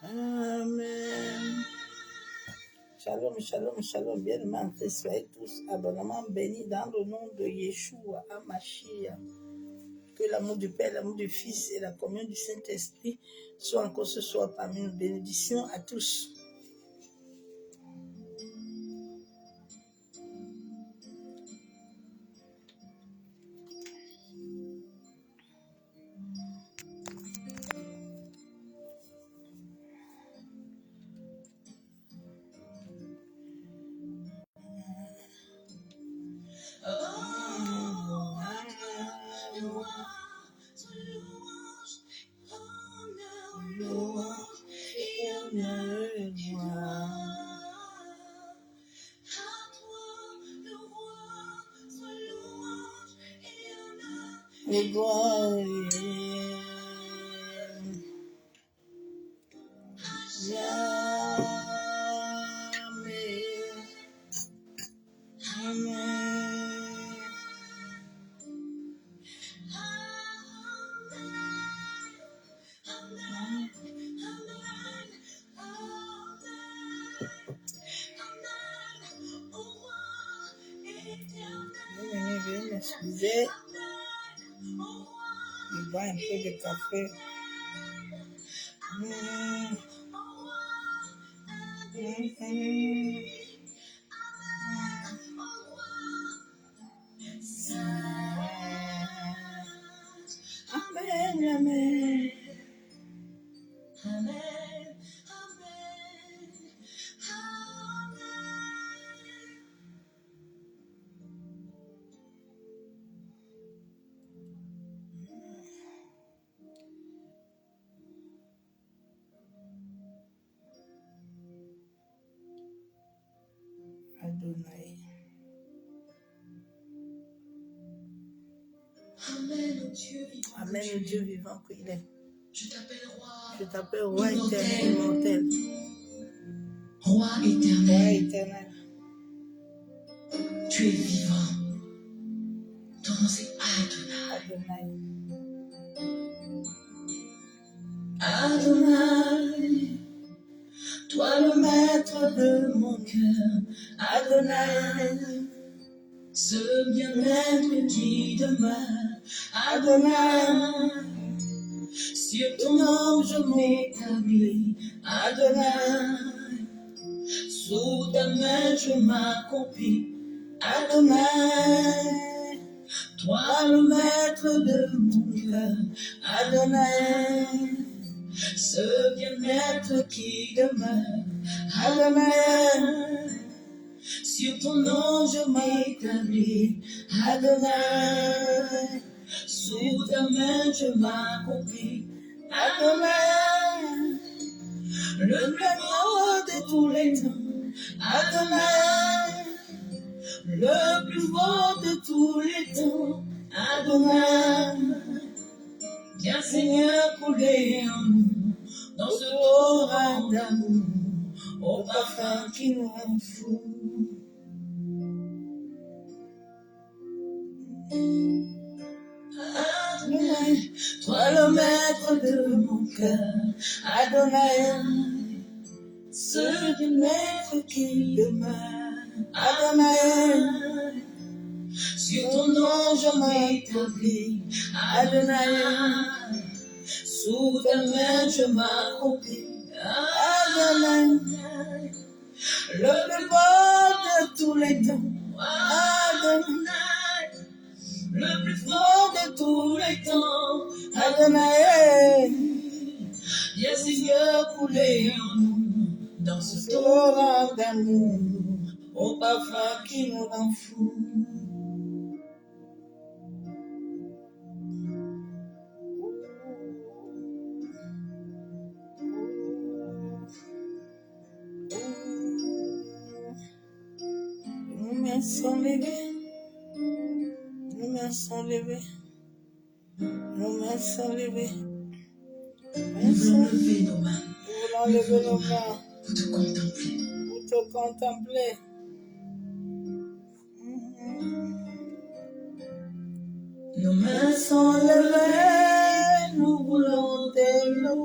Amen. Shalom, shalom, shalom. Bien-aimés en Christ, soyez tous abondamment bénis dans le nom de Yeshua HaMashiach. Que l'amour du Père, l'amour du Fils et la communion du Saint-Esprit soient encore ce soir parmi nous. Bénédictions à tous. Et gloire. Veuillez m'excuser. Je bois un peu de café. Amen, amen. Adonai. Amen, au Dieu vivant. Amen, au Dieu vivant qu'il est. Je t'appelle roi. Je t'appelle roi éternel, immortel. Roi Roi éternel. éternel. Tu es vivant. Ton nom c'est Adonai. Adonai. Adonai. Toi le maître de mon cœur. Adonai. Ce bien-être qui demeure. Adonai. Sur ton nom je m'établis. Adonai. Sous ta main je m'accomplis. Adonai. Toi le maître de mon cœur. Adonai. Ce bien-être qui demeure. Adonai. Sur ton nom je m'établis. Adonai. Sous ta main je m'accomplis. Adonai. Le plus beau de tous les temps. Adonai. Le plus beau de tous les temps. Adonai. Viens Seigneur couler en nous. Dans ce torrent d'amour. Au parfum qui nous rend fous. Adonai, toi le maître de mon cœur. Adonai. Ce bien-être qui demeure. Adonai. Sur ton nom je m'établis. Adonai. Sous ta main je m'accomplis. Adonai. Le plus beau de tous les temps. Adonai. Le plus fort de tous les temps. Adonai. Viens Seigneur couler en nous. Dans ce Torrent d'amour, au parfum qui nous rend fous. Nos mains sont levées. Nos mains sont levées. Nos mains sont levées. Nous voulons lever nos mains. Nous voulons lever nos mains Pour te contempler. pour te contempler. Nos mains Sont levées.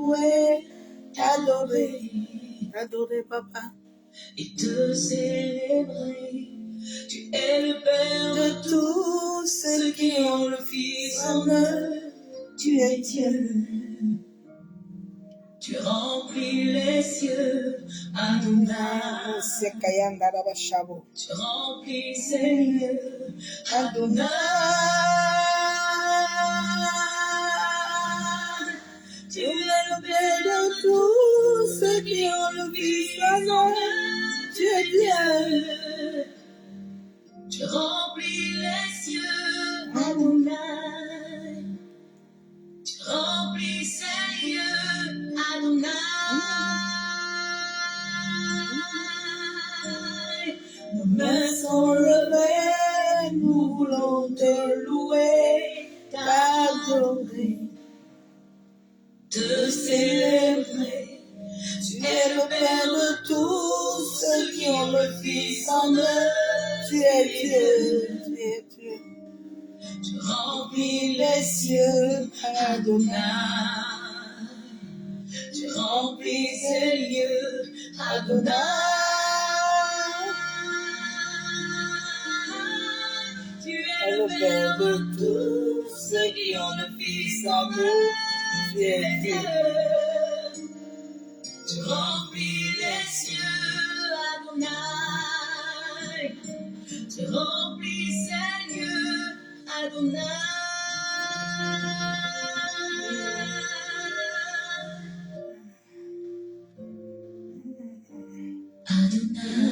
louer, t'adorer, t'adorer, papa. Et te célébrer. Tu es le Père de tous ceux qui ont le Fils en eux. Tu es Dieu. Tu remplis les cieux, Adonai. Tu remplis ces lieux, Adonai. Tu es le Père de tous ceux qui ont le Fils en eux. Tu es Dieu. Tu remplis les cieux, Adonai. Tu remplis ces lieux, Adonai. Nos mains sont levées, nous voulons te louer, t'adorer, te célébrer. Tu es le Père de tous ceux qui ont le Fils en eux. Tu es Dieu, tu es Dieu. Tu remplis les cieux, Adonai. Tu remplis ces lieux, Adonai. Tu es le Père de tous ceux qui ont le Fils en eux. Tu es Dieu. Tu remplis les cieux, Adonai. Tu remplis ces lieux, Adonai. Adonai.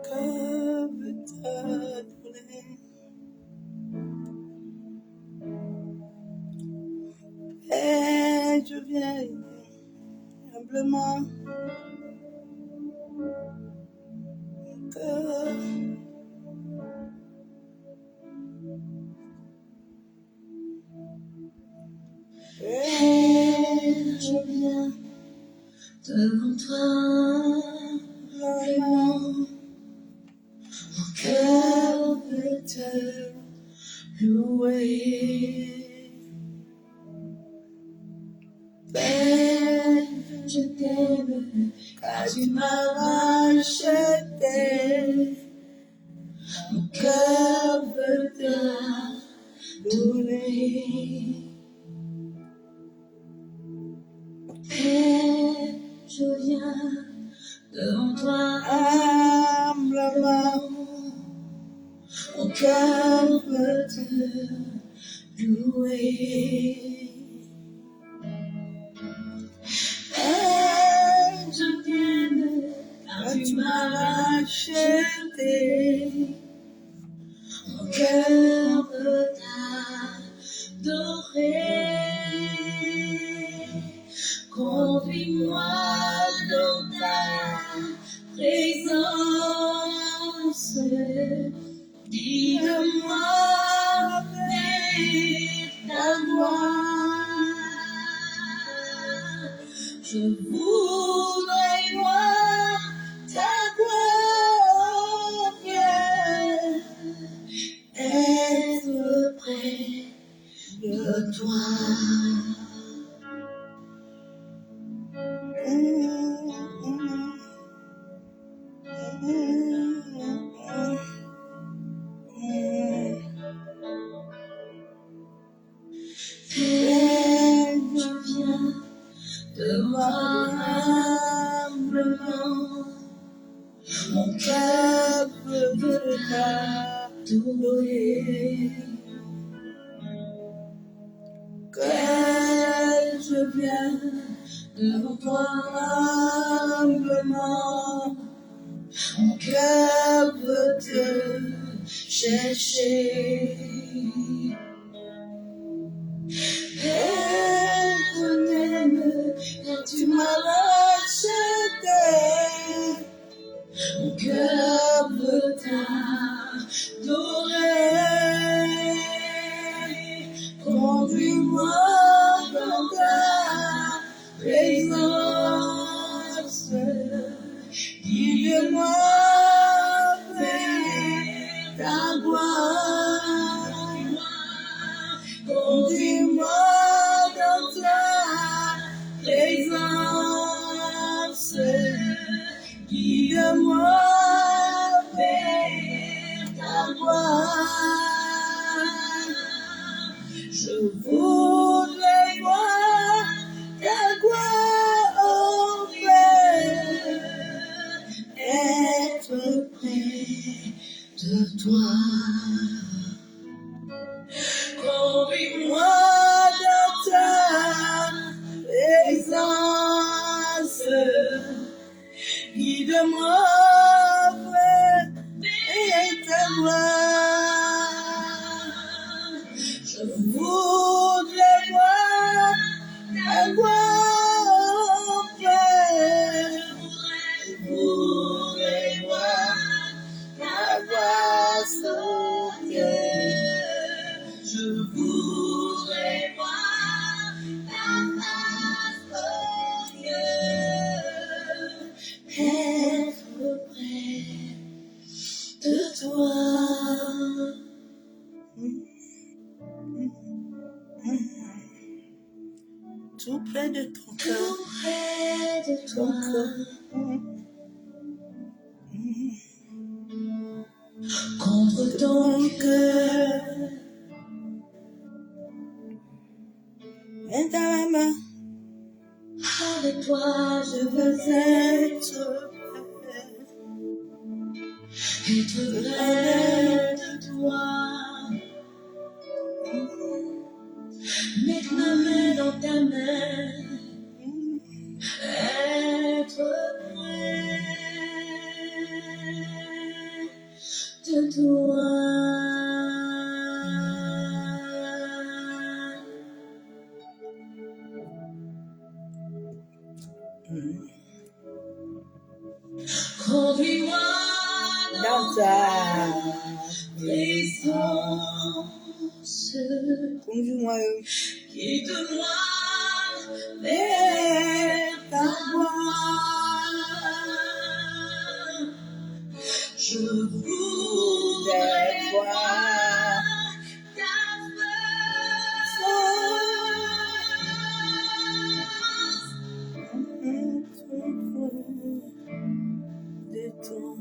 Que veut t'adorer. Et je viens humblement. Je viens devant toi, vraiment, mon cœur veut te louer. Père, je t'aime, car tu m'as racheté. Mon cœur veut t'adorer. Père, je viens devant toi humblement. Mon cœur veut te louer. Père, je t'aime, car tu m'as racheté. Mon cœur veut t'adorer. Conduis-moi dans ta Je voudrais voir ta gloire, être près de toi. Père, je viens devant humblement, mon cœur veut t'adorer. Père, je viens devant toi humblement, mon cœur veut te chercher. Père, je t'aime, car tu m'as racheté. Mon cœur veut t'adorer. Conduis-moi dans ta présence. Guide-moi vers ta gloire. Conduis-moi dans ta présence. Guide-moi vers ta gloire. Je voudrais voir ta gloire, oh Père, être près de toi. Conduis-moi dans ta présence. Guide-moi vers ta gloire. Je voudrais voir ta gloire, Père. Je voudrais voir ta gloire, Seigneur. Je voudrais voir ta face, Seigneur. Être près de toi. Tout près de ton cœur. Tout près de toi. Contre ton cœur. Mets ta main. Avec toi, je veux être près de toi. Mettre ma main dans ta main. Être près de toi. Conduis-moi Dans ta présence. Conduis-moi Guide-moi vers ta gloire. Je voudrais voir ta face. de ton.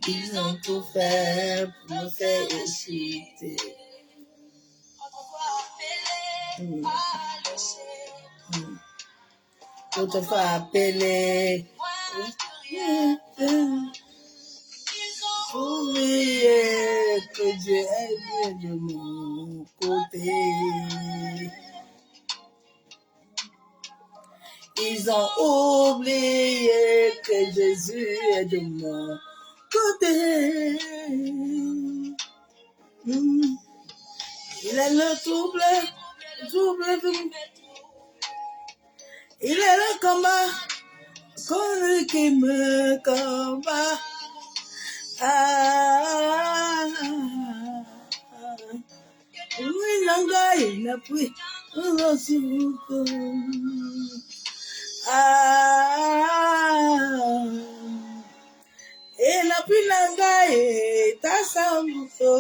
Ils ont tout fait pour me faire échiter. Autrefois appelé. Oubliez que Dieu est bien de mon côté. Ils ont oublié que Jésus est de mon côté. Il est le trouble. Il est le combat. Celui qui me combat. Oui, l'anglais, il n'a pris un souffle. Et n'a pris l'anglais, ta sambuso.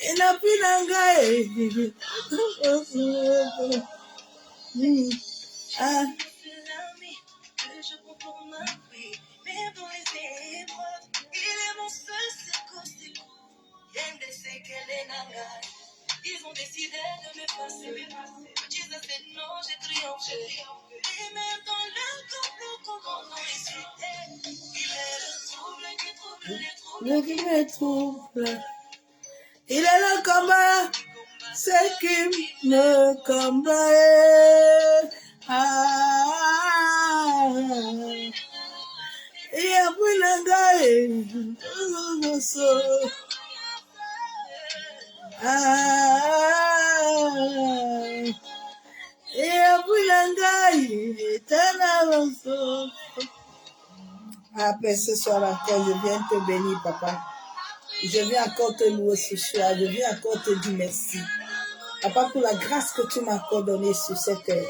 Et n'a pris l'anglais. Ils ont décidé de me passer. Jesus said non, j'ai triomphé. Et même dans le complot, comment on hésitait. Il est le trouble qui trouble les troubles. Le qui me trouble. Il est le combat. C'est qui me combat. Et après le gars, et après le gars, après ce soir encore, je viens te bénir, papa. Je viens encore te louer ce soir. Je viens encore te dire merci. Papa, pour la grâce que tu m'as encore donnée sur cette terre.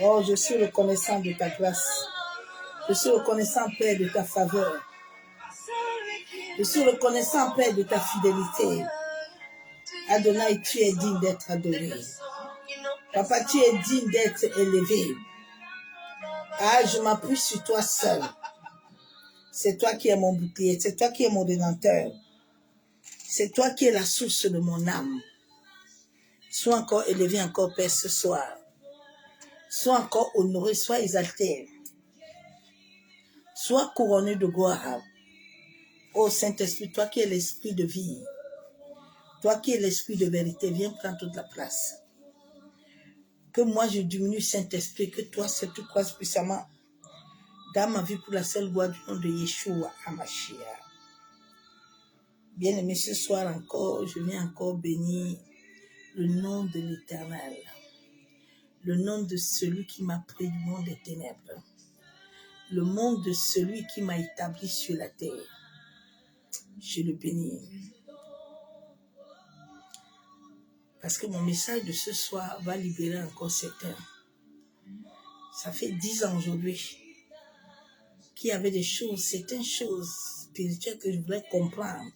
Oh, je suis reconnaissant de ta grâce. Je suis reconnaissant, Père, de ta faveur. Je suis reconnaissant, Père, de ta fidélité. Adonai, tu es digne d'être adoré. Papa, tu es digne d'être élevé. Ah, je m'appuie sur toi seul. C'est toi qui es mon bouclier. C'est toi qui es mon détenteur. C'est toi qui es la source de mon âme. Sois encore élevé encore, Père, ce soir. Sois encore honoré, sois exalté. Sois couronné de gloire. Ô Saint-Esprit, toi qui es l'esprit de vie, toi qui es l'esprit de vérité, viens prendre toute la place. Que moi je diminue, Saint-Esprit, que toi seul tu croises puissamment dans ma vie pour la seule gloire du nom de Yeshua HaMashiach. Bien-aimé, ce soir encore, je viens encore bénir le nom de l'Éternel, le nom de celui qui m'a pris du monde des ténèbres, le nom de celui qui m'a établi sur la terre. Je le bénis. Parce que mon message de ce soir va libérer encore certains. Ça fait 10 ans aujourd'hui qu'il y avait des choses, certaines choses spirituelles que je voulais comprendre.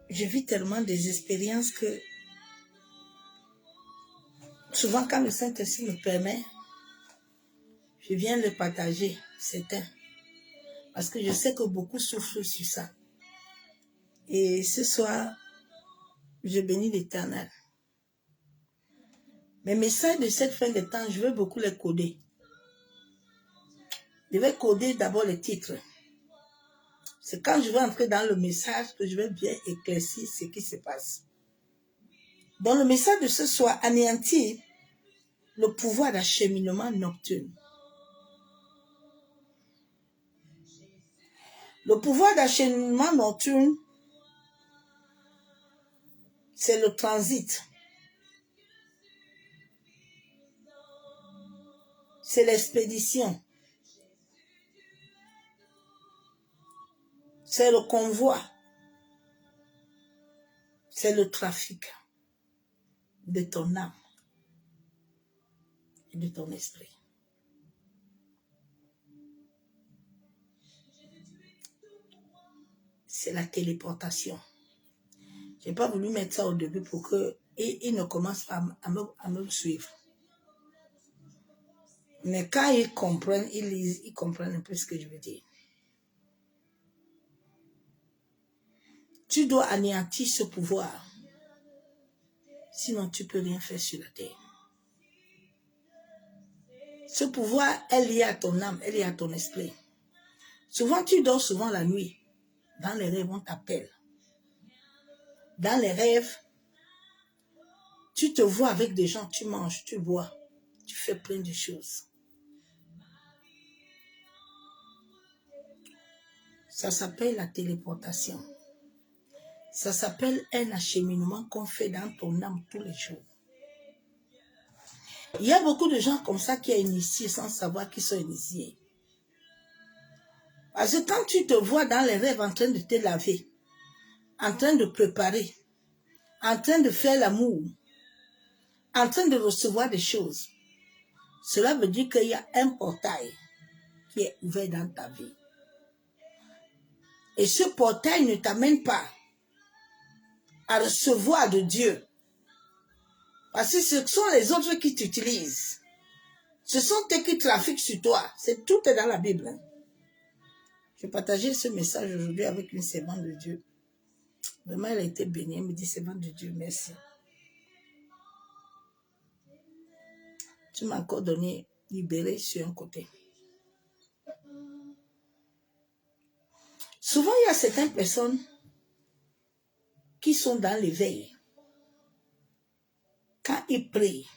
Je vis tellement des expériences que souvent quand le Saint-Esprit me permet, je viens le partager, certains. Parce que je sais que beaucoup souffrent sur ça. Et ce soir, je bénis l'Éternel. Mes messages de cette fin de temps, je veux beaucoup les coder. Je vais coder d'abord les titres. C'est quand je vais entrer dans le message que je vais bien éclaircir ce qui se passe. Dans le message de ce soir, anéantir le pouvoir d'acheminement nocturne. Le pouvoir d'acheminement nocturne, c'est le transit. C'est l'expédition. C'est le convoi. C'est le trafic de ton âme et de ton esprit. C'est la téléportation. Je n'ai pas voulu mettre ça au début pour qu'ils ne commencent pas à me suivre. Mais quand ils comprennent, ils lisent, ils comprennent un peu ce que je veux dire. Tu dois anéantir ce pouvoir. Sinon, tu ne peux rien faire sur la terre. Ce pouvoir est lié à ton âme, est lié à ton esprit. Souvent, tu dors souvent la nuit. Dans les rêves, on t'appelle. Dans les rêves, tu te vois avec des gens, tu manges, tu bois, tu fais plein de choses. Ça s'appelle la téléportation. Ça s'appelle un acheminement qu'on fait dans ton âme tous les jours. Il y a beaucoup de gens comme ça qui sont initiés sans savoir qu'ils sont initiés. Parce que quand tu te vois dans les rêves en train de te laver, en train de préparer, en train de faire l'amour, en train de recevoir des choses, cela veut dire qu'il y a un portail qui est ouvert dans ta vie. Et ce portail ne t'amène pas à recevoir de Dieu. Parce que ce sont les autres qui t'utilisent. Ce sont eux qui trafiquent sur toi. Tout est dans la Bible. Hein. Je partageais ce message aujourd'hui avec une servante de Dieu. Vraiment, elle a été bénie. Elle me dit, servante de Dieu, merci. Tu m'as encore donné libéré sur un côté. Souvent, il y a certaines personnes qui sont dans l'éveil. Quand ils prient,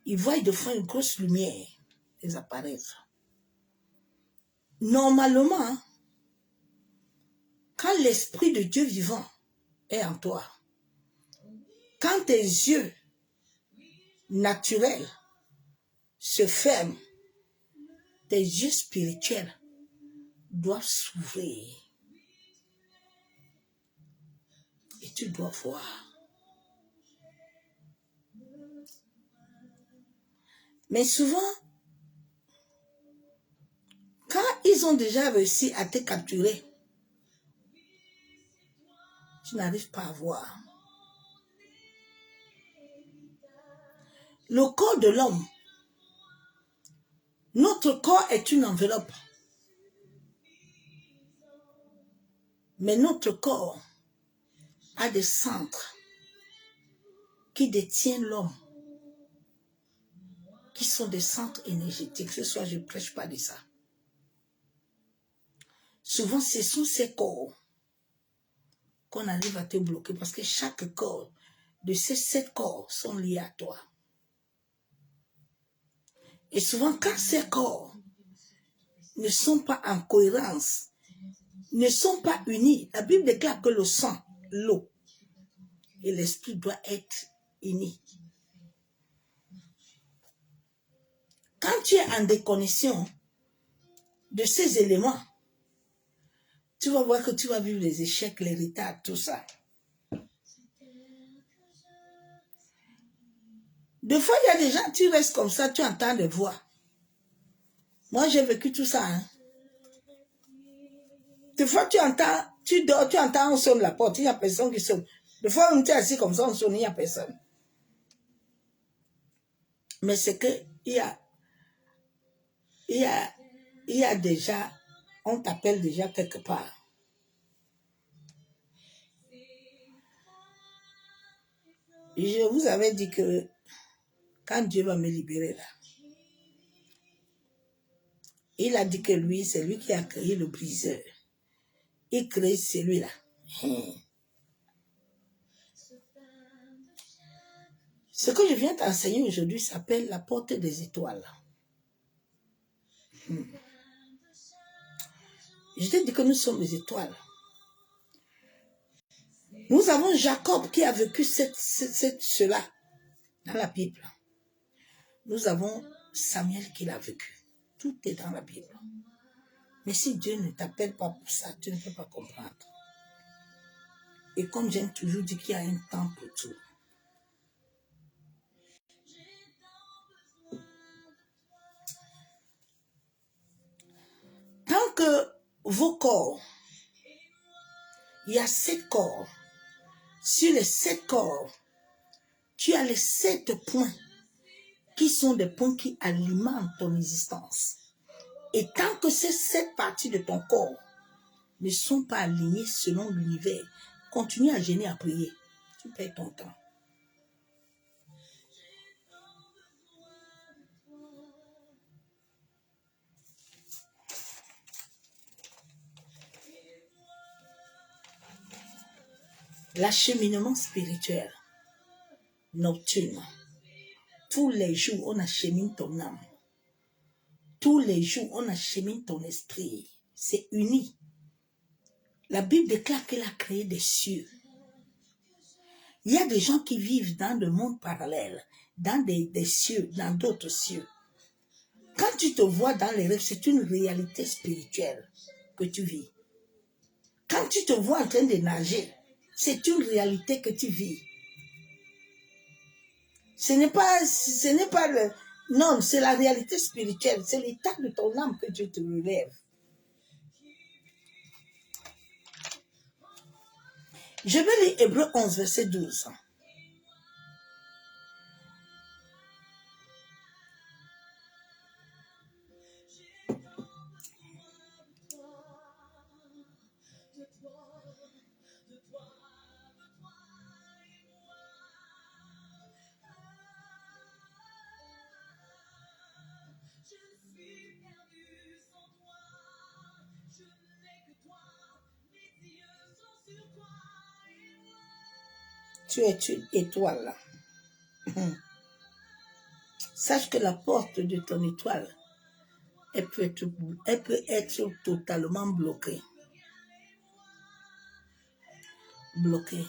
ils voient de fois une grosse lumière les apparaître. Normalement, quand l'Esprit de Dieu vivant est en toi, quand tes yeux naturels se ferment, tes yeux spirituels doivent s'ouvrir. Et tu dois voir. Mais souvent, quand ils ont déjà réussi à te capturer, tu n'arrives pas à voir. Le corps de l'homme, notre corps est une enveloppe. Mais notre corps a des centres qui détiennent l'homme, qui sont des centres énergétiques. Ce soir, je ne prêche pas de ça. Souvent, ce sont ces corps qu'on arrive à te bloquer parce que chaque corps de ces 7 corps sont liés à toi. Et souvent, quand ces corps ne sont pas en cohérence, ne sont pas unis, la Bible déclare que le sang, l'eau et l'esprit doivent être unis. Quand tu es en déconnexion de ces éléments, tu vas voir que tu vas vivre les échecs, les retards, tout ça. Des fois, il y a des gens, tu restes comme ça, tu entends des voix. Moi, j'ai vécu tout ça. Hein. Des fois, tu entends, tu dors, tu entends, on sonne la porte, il n'y a personne qui sonne. Des fois, on est assis comme ça, on sonne, il n'y a personne. Mais c'est que il y a déjà, on t'appelle déjà quelque part. Je vous avais dit que quand Dieu va me libérer là, il a dit que lui, c'est lui qui a créé le briseur. Il crée celui-là. Ce que je viens t'enseigner aujourd'hui s'appelle la porte des étoiles. Je t'ai dit que nous sommes les étoiles. Nous avons Jacob qui a vécu cela dans la Bible. Nous avons Samuel qui l'a vécu. Tout est dans la Bible. Mais si Dieu ne t'appelle pas pour ça, tu ne peux pas comprendre. Et comme j'aime toujours dire qu'il y a un temps pour tout. Tant que vos corps, il y a 7 corps. Sur les 7 corps, tu as les 7 points qui sont des points qui alimentent ton existence. Et tant que ces 7 parties de ton corps ne sont pas alignés selon l'univers, continue à gêner, à prier. Tu perds ton temps. L'acheminement spirituel nocturne. Tous les jours, on achemine ton âme. Tous les jours, on achemine ton esprit. C'est uni. La Bible déclare qu'elle a créé des cieux. Il y a des gens qui vivent dans le monde parallèle, dans des cieux, dans d'autres cieux. Quand tu te vois dans les rêves, c'est une réalité spirituelle que tu vis. Quand tu te vois en train de nager, c'est une réalité que tu vis. Ce n'est pas le... Non, c'est la réalité spirituelle. C'est l'état de ton âme que Dieu te relève. Je vais lire Hébreux 11, verset 12. Tu es une étoile. Sache que la porte de ton étoile, elle peut être totalement bloquée. Bloquée.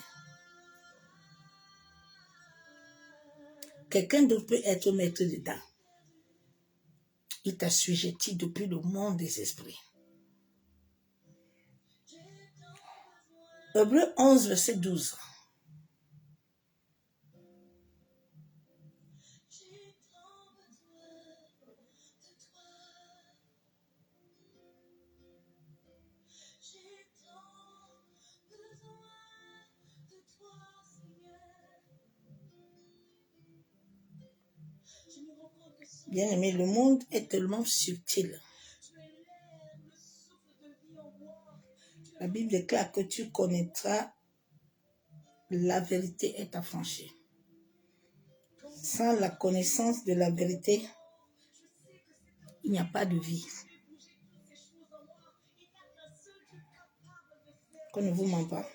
Quelqu'un d'autre peut être maître dedans. Il t'assujettit depuis le monde des esprits. Hébreux 11, verset 12. Bien-aimé, le monde est tellement subtil. La Bible déclare que tu connaîtras la vérité est affranchie. Sans la connaissance de la vérité, il n'y a pas de vie. Qu'on ne vous ment pas.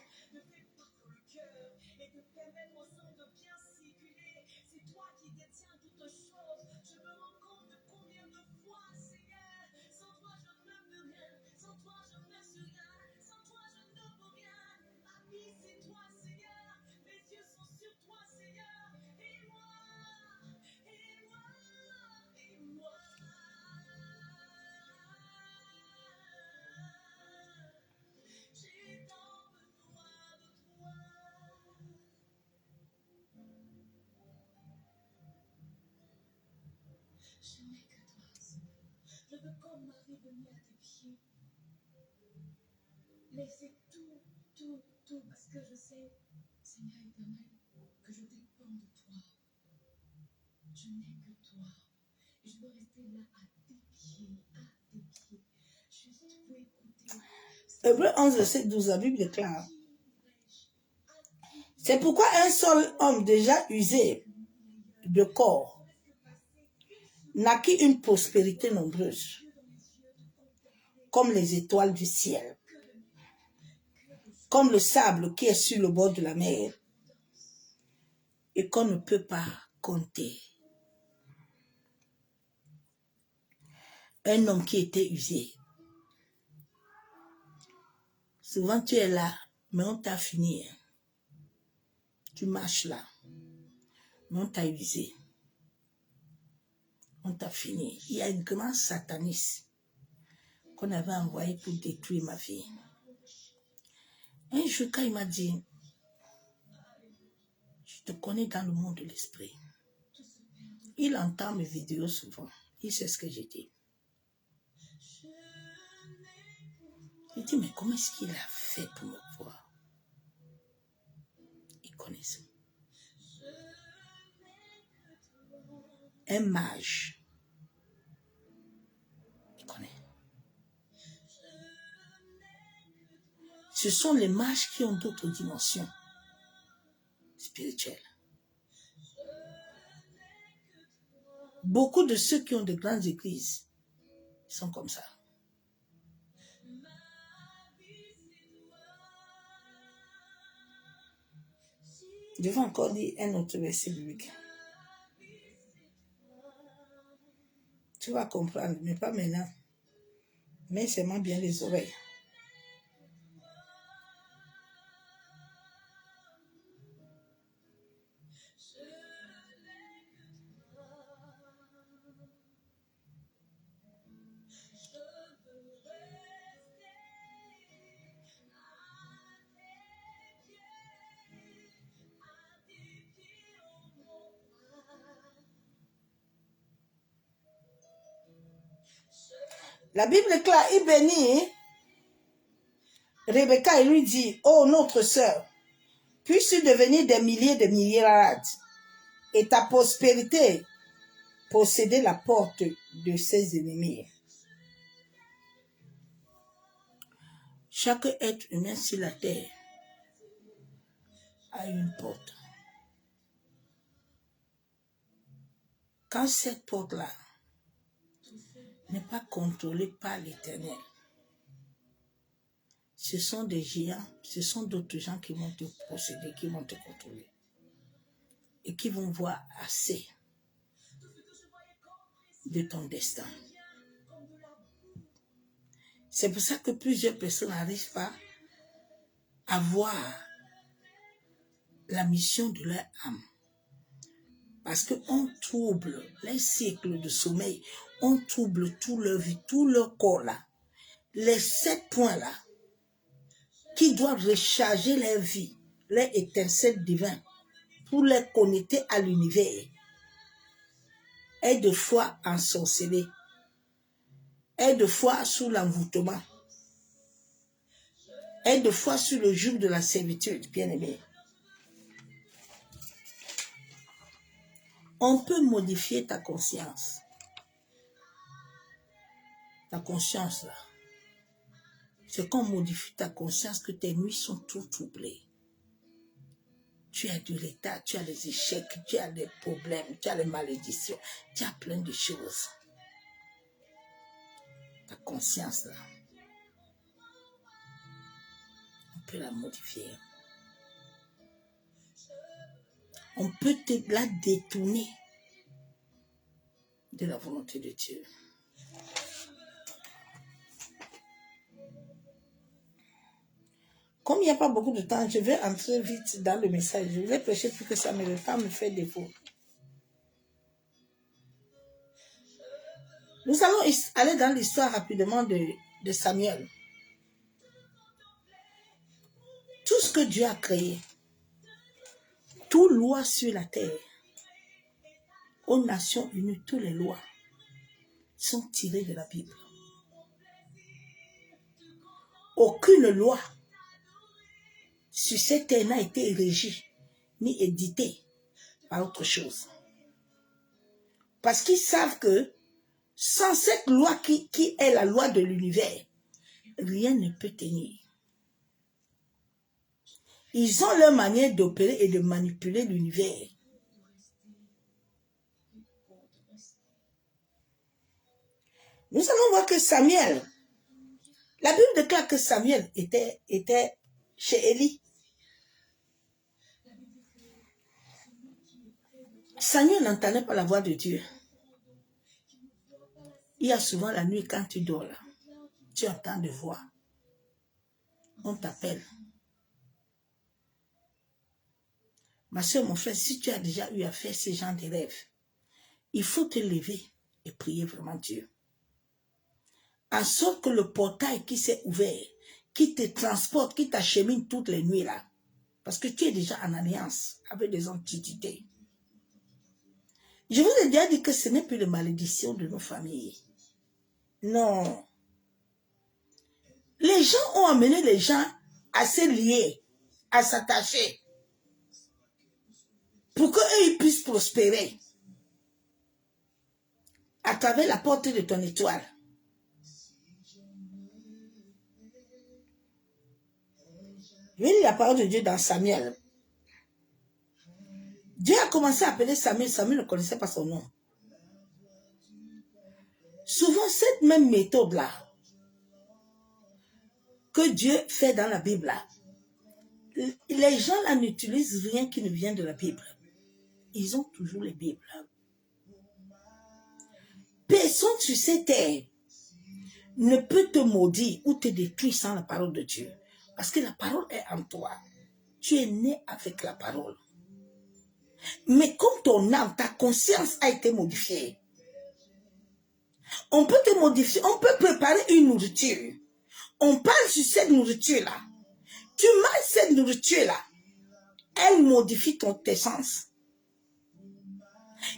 Je veux comme Marie venir à tes pieds. Laissez tout, parce que je sais, Seigneur éternel, que je dépends de toi. Je n'ai que toi. Et je veux rester là à tes pieds, juste pour écouter. Hébreux 11, verset 12, la Bible déclare. C'est pourquoi un seul homme déjà usé de corps naquit une prospérité nombreuse, comme les étoiles du ciel, comme le sable qui est sur le bord de la mer, et qu'on ne peut pas compter. Un homme qui était usé. Souvent tu es là, mais on t'a fini. Tu marches là, mais on t'a usé. On t'a fini. Il y a une grande sataniste qu'on avait envoyée pour détruire ma vie. Un jour, quand il m'a dit, je te connais dans le monde de l'esprit. Il entend mes vidéos souvent. Il sait ce que j'ai dit. Il dit, mais comment est-ce qu'il a fait pour me voir? Il connaît ça. Un mage. Il connaît. Ce sont les mages qui ont d'autres dimensions spirituelles. Beaucoup de ceux qui ont de grandes églises sont comme ça. Je vais encore dire un autre verset biblique. Tu vas comprendre, mais pas maintenant. Mais seulement bien les oreilles. La Bible est claire, il bénit Rebecca et lui dit, oh notre sœur, puisses-tu devenir des milliers de milliards et ta prospérité posséder la porte de ses ennemis. Chaque être humain sur la terre a une porte. Quand cette porte-là n'est pas contrôlée par l'Éternel, ce sont des géants, ce sont d'autres gens qui vont te posséder, qui vont te contrôler et qui vont voir assez de ton destin. C'est pour ça que plusieurs personnes n'arrivent pas à voir la mission de leur âme. Parce qu'on trouble les cycles de sommeil, on trouble tout leur vie, tout leur corps là. Les 7 points là, qui doivent recharger leur vie, leur étincelle divine, pour les connecter à l'univers, est de fois ensorcelé, est de fois sous l'envoûtement, est de fois sous le joug de la servitude, bien-aimé. On peut modifier ta conscience. Ta conscience là. C'est qu'on modifie ta conscience que tes nuits sont tout troublées. Tu as du retard, tu as des échecs, tu as des problèmes, tu as des malédictions, tu as plein de choses. Ta conscience là, on peut la modifier. On peut te la détourner de la volonté de Dieu. Comme il n'y a pas beaucoup de temps, je vais entrer vite dans le message. Je vais prêcher plus que ça, mais le temps me fait défaut. Nous allons aller dans l'histoire rapidement de Samuel. Tout ce que Dieu a créé, toutes lois sur la terre, aux Nations Unies, toutes les lois sont tirées de la Bible. Aucune loi sur cette terre n'a été régie ni éditée par autre chose. Parce qu'ils savent que sans cette loi qui est la loi de l'univers, rien ne peut tenir. Ils ont leur manière d'opérer et de manipuler l'univers. Nous allons voir que Samuel, la Bible déclare que Samuel était chez Élie. Samuel n'entendait pas la voix de Dieu. Il y a souvent la nuit quand tu dors là, tu entends des voix. On t'appelle. Ma soeur, mon frère, si tu as déjà eu à faire ce genre de rêves, il faut te lever et prier vraiment Dieu. En sorte que le portail qui s'est ouvert, qui te transporte, qui t'achemine toutes les nuits là, parce que tu es déjà en alliance avec des entités. Je vous ai déjà dit que ce n'est plus de malédiction de nos familles. Non. Les gens ont amené les gens à se lier, à s'attacher, pour qu'eux ils puissent prospérer à travers la porte de ton étoile. Je vais lire la parole de Dieu dans Samuel. Dieu a commencé à appeler Samuel. Samuel ne connaissait pas son nom. Souvent, cette même méthode-là que Dieu fait dans la Bible, là, les gens là n'utilisent rien qui ne vient de la Bible. Ils ont toujours les Bibles. Personne sur cette terre ne peut te maudire ou te détruire sans la parole de Dieu. Parce que la parole est en toi. Tu es né avec la parole. Mais comme ton âme, ta conscience a été modifiée, on peut te modifier, on peut préparer une nourriture. On parle sur cette nourriture-là. Tu manges cette nourriture-là. Elle modifie tes sens.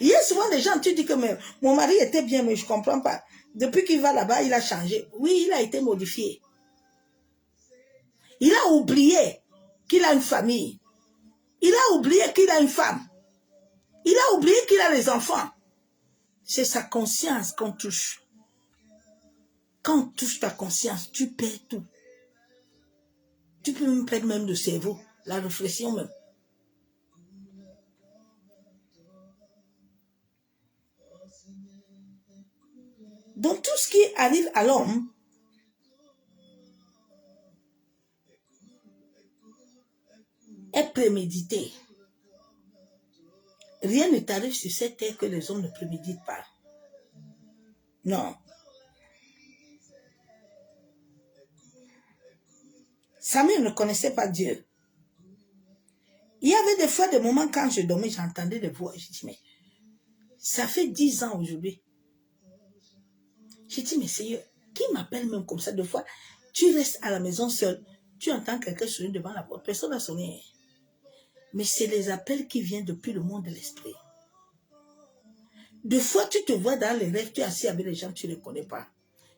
Il y a souvent des gens, tu dis que mon mari était bien, mais je ne comprends pas. Depuis qu'il va là-bas, il a changé. Oui, il a été modifié. Il a oublié qu'il a une famille. Il a oublié qu'il a une femme. Il a oublié qu'il a des enfants. C'est sa conscience qu'on touche. Quand on touche ta conscience, tu perds tout. Tu peux même perdre même le cerveau, la réflexion même. Donc tout ce qui arrive à l'homme, est prémédité. Rien ne t'arrive sur cette terre que les hommes ne préméditent pas. Non. Samuel ne connaissait pas Dieu. Il y avait des fois, des moments quand je dormais, j'entendais des voix. Je dis, mais ça fait 10 ans aujourd'hui. J'ai dit, mais Seigneur, qui m'appelle même comme ça? Des fois, tu restes à la maison seul, tu entends quelqu'un sonner devant la porte. Personne n'a sonné. Mais c'est les appels qui viennent depuis le monde de l'esprit. Des fois, tu te vois dans les rêves, tu es assis avec les gens, tu ne les connais pas.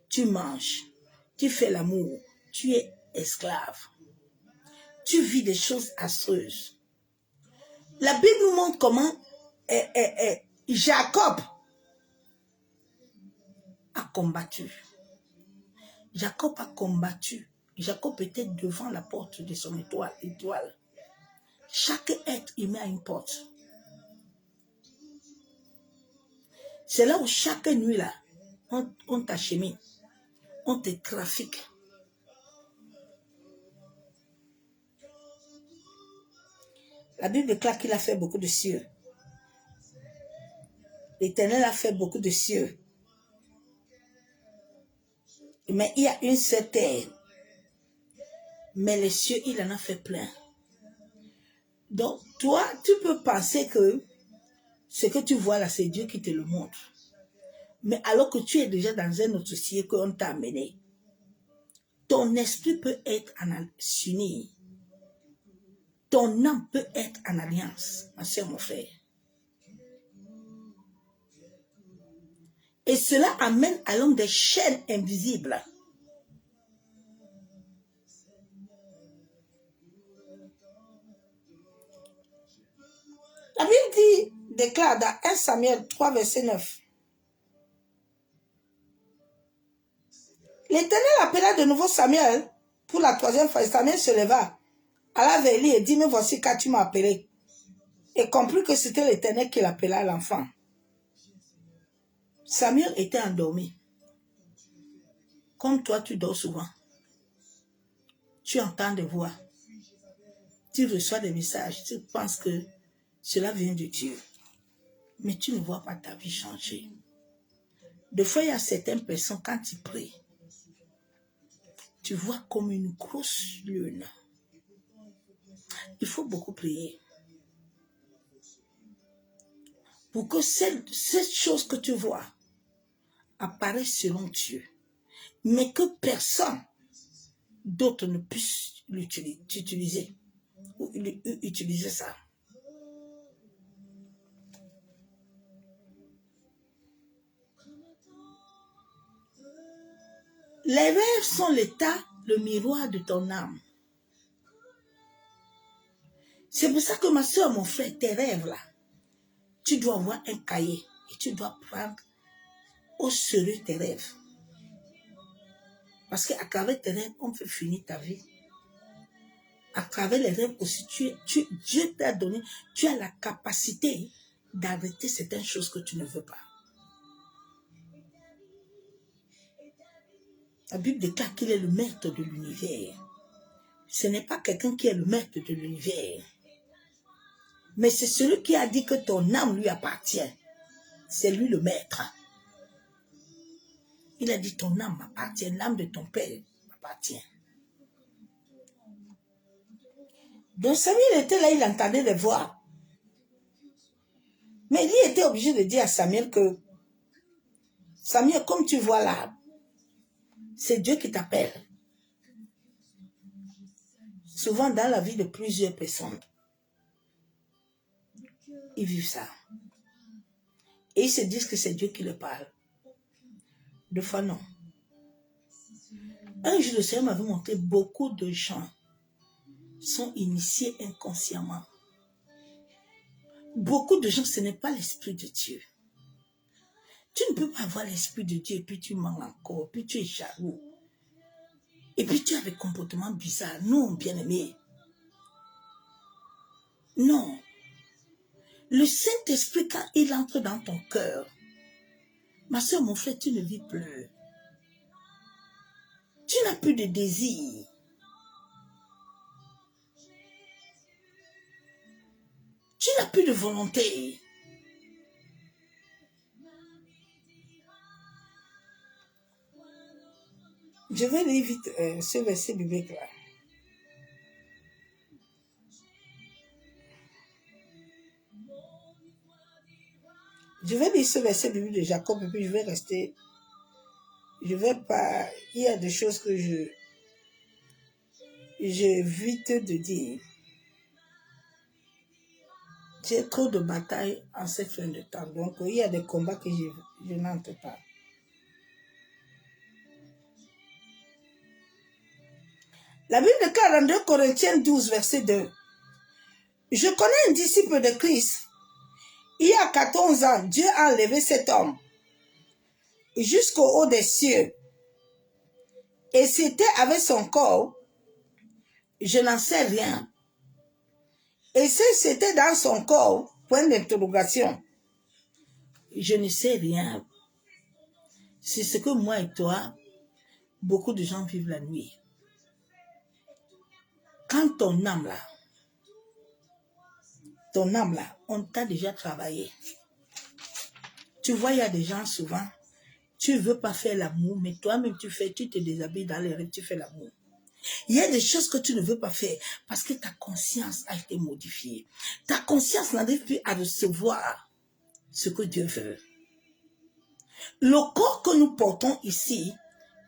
Tu manges, tu fais l'amour, tu es esclave. Tu vis des choses affreuses. La Bible nous montre comment Jacob a combattu. Jacob a combattu. Jacob était devant la porte de son étoile. Chaque être humain a une porte. C'est là où chaque nuit, là, on t'achemine, on te trafique. La Bible déclare qu'il a fait beaucoup de cieux. L'Éternel a fait beaucoup de cieux. Mais il y a une seule terre. Mais les cieux, il en a fait plein. Donc, toi, tu peux penser que ce que tu vois là, c'est Dieu qui te le montre. Mais alors que tu es déjà dans un autre ciel qu'on t'a amené, ton esprit peut être uni. Ton âme peut être en alliance, ma soeur, mon frère. Et cela amène à l'homme des chaînes invisibles. La Bible déclare dans 1 Samuel 3, verset 9. L'Éternel appela de nouveau Samuel pour la 3e fois. Samuel se leva, alla vers lui et dit, mais voici quand tu m'as appelé. Et comprit que c'était l'Éternel qui l'appela l'enfant. Samuel était endormi. Comme toi, tu dors souvent. Tu entends des voix. Tu reçois des messages. Tu penses que cela vient de Dieu. Mais tu ne vois pas ta vie changer. Des fois, il y a certaines personnes, quand tu pries, tu vois comme une grosse lune. Il faut beaucoup prier. Pour que cette chose que tu vois apparaisse selon Dieu. Mais que personne d'autre ne puisse l'utiliser. Ou utiliser ça. Les rêves sont l'état, le miroir de ton âme. C'est pour ça que ma soeur, mon frère, tes rêves là, tu dois avoir un cahier et tu dois prendre au sérieux tes rêves. Parce qu'à travers tes rêves, on peut finir ta vie. à travers les rêves aussi, Dieu t'a donné, tu as la capacité d'arrêter certaines choses que tu ne veux pas. La Bible déclare qu'il est le maître de l'univers. Ce n'est pas quelqu'un qui est le maître de l'univers. Mais c'est celui qui a dit que ton âme lui appartient. C'est lui le maître. Il a dit ton âme m'appartient, l'âme de ton père m'appartient. Donc Samuel était là, il entendait des voix. Mais il était obligé de dire à Samuel que Samuel, comme tu vois là, c'est Dieu qui t'appelle. Souvent dans la vie de plusieurs personnes, ils vivent ça. Et ils se disent que c'est Dieu qui leur parle. Deux fois non. Un jour, le Seigneur m'avait montré beaucoup de gens sont initiés inconsciemment. Beaucoup de gens, ce n'est pas l'Esprit de Dieu. Tu ne peux pas avoir l'Esprit de Dieu et puis tu mens encore, puis tu es jaloux. Et puis tu as des comportements bizarres. Non, bien-aimé. Non. Le Saint-Esprit, quand il entre dans ton cœur, ma soeur, mon frère, tu ne vis plus. Tu n'as plus de désir. Tu n'as plus de volonté. Je vais lire vite ce verset biblique là. Je vais lire ce verset biblique de Jacob et puis je vais rester. Je vais pas. Il y a des choses que j'évite de dire. J'ai trop de batailles en cette fin de temps. Donc il y a des combats que je n'entre pas. La Bible déclare dans 2 Corinthiens 12, verset 2. Je connais un disciple de Christ. Il y a 14 ans, Dieu a enlevé cet homme jusqu'au haut des cieux. Et c'était avec son corps, je n'en sais rien. Et si c'était dans son corps, point d'interrogation, je ne sais rien. C'est ce que moi et toi, beaucoup de gens vivent la nuit. Quand ton âme là, on t'a déjà travaillé. Tu vois, il y a des gens souvent, tu ne veux pas faire l'amour, mais toi-même tu te déshabilles dans les rêves, tu fais l'amour. Il y a des choses que tu ne veux pas faire parce que ta conscience a été modifiée. Ta conscience n'arrive plus à recevoir ce que Dieu veut. Le corps que nous portons ici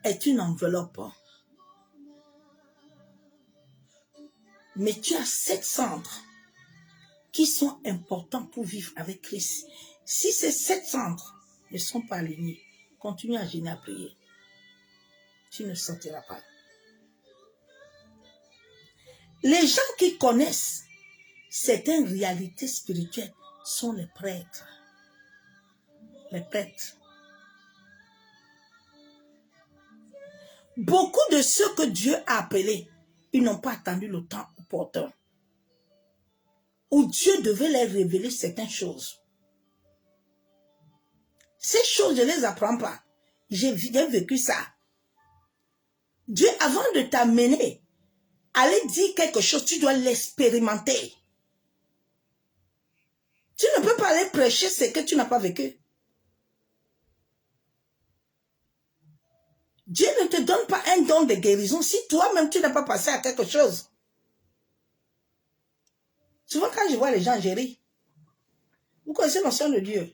est une enveloppe. Mais tu as 7 centres qui sont importants pour vivre avec Christ. Si ces 7 centres ne sont pas alignés, continue à jeûner, à prier. Tu ne sortiras pas. Les gens qui connaissent certaines réalités spirituelles sont les prêtres. Les prêtres. Beaucoup de ceux que Dieu a appelés, ils n'ont pas attendu le temps opportun où Dieu devait leur révéler certaines choses. Ces choses, je ne les apprends pas. J'ai vécu ça. Dieu, avant de t'amener, aller dire quelque chose, tu dois l'expérimenter. Tu ne peux pas aller prêcher ce que tu n'as pas vécu. Dieu ne te donne pas un don de guérison si toi-même tu n'as pas passé à quelque chose. Souvent quand je vois les gens gérer, vous connaissez la notion de Dieu.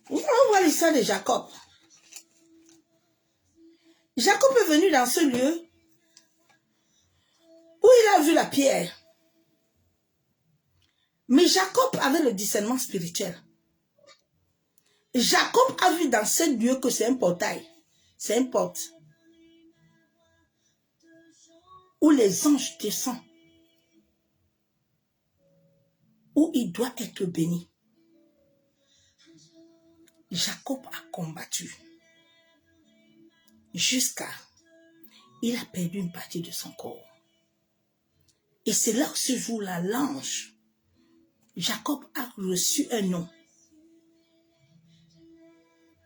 On voit l'histoire de Jacob. Jacob est venu dans ce lieu où il a vu la pierre. Mais Jacob avait le discernement spirituel. Jacob a vu dans ce lieu que c'est un portail. C'est une porte. Où les anges descendent. où il doit être béni. Jacob a combattu jusqu'à il a perdu une partie de son corps. Et c'est là où ce jour-là, l'ange, Jacob a reçu un nom.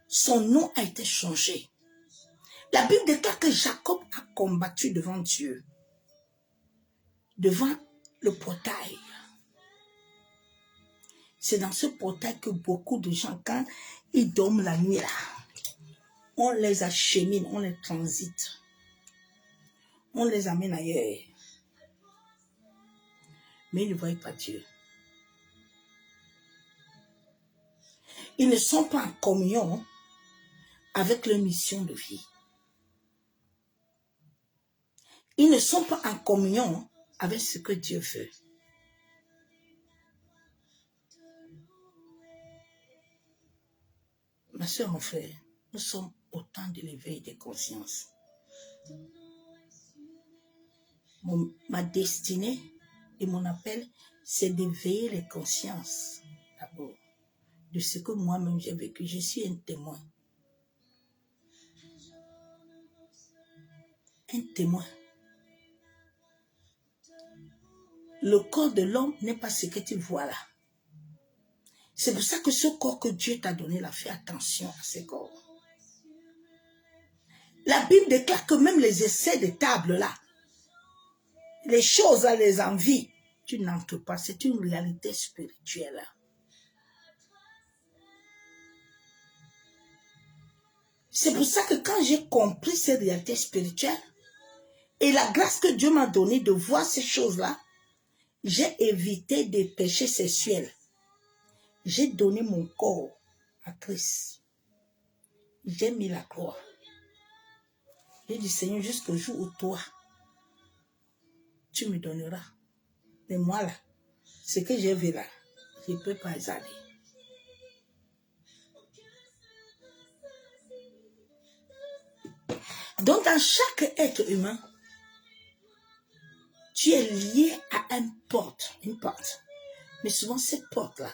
Son nom a été changé. La Bible déclare que Jacob a combattu devant Dieu, devant le portail. C'est dans ce portail que beaucoup de gens, quand ils dorment la nuit là, on les achemine, on les transite. On les amène ailleurs. Mais ils ne voient pas Dieu. Ils ne sont pas en communion avec leur mission de vie. Ils ne sont pas en communion avec ce que Dieu veut. Ma soeur, mon frère, nous sommes au temps de l'éveil des consciences. Ma destinée et mon appel, c'est d'éveiller les consciences d'abord de ce que moi-même j'ai vécu. Je suis un témoin. Un témoin. Le corps de l'homme n'est pas ce que tu vois là. C'est pour ça que ce corps que Dieu t'a donné là, fais attention à ce corps. La Bible déclare que même les essais de table là, les choses là, les envies, tu n'entres pas. C'est une réalité spirituelle. C'est pour ça que quand j'ai compris cette réalité spirituelle et la grâce que Dieu m'a donnée de voir ces choses-là, j'ai évité des péchés sexuels. J'ai donné mon corps à Christ. J'ai mis la croix. J'ai dit, Seigneur, jusqu'au jour où toi, tu me donneras. Mais moi là, ce que j'ai vu là, je ne peux pas aller. Donc, dans chaque être humain, tu es lié à une porte. Mais souvent, cette porte-là,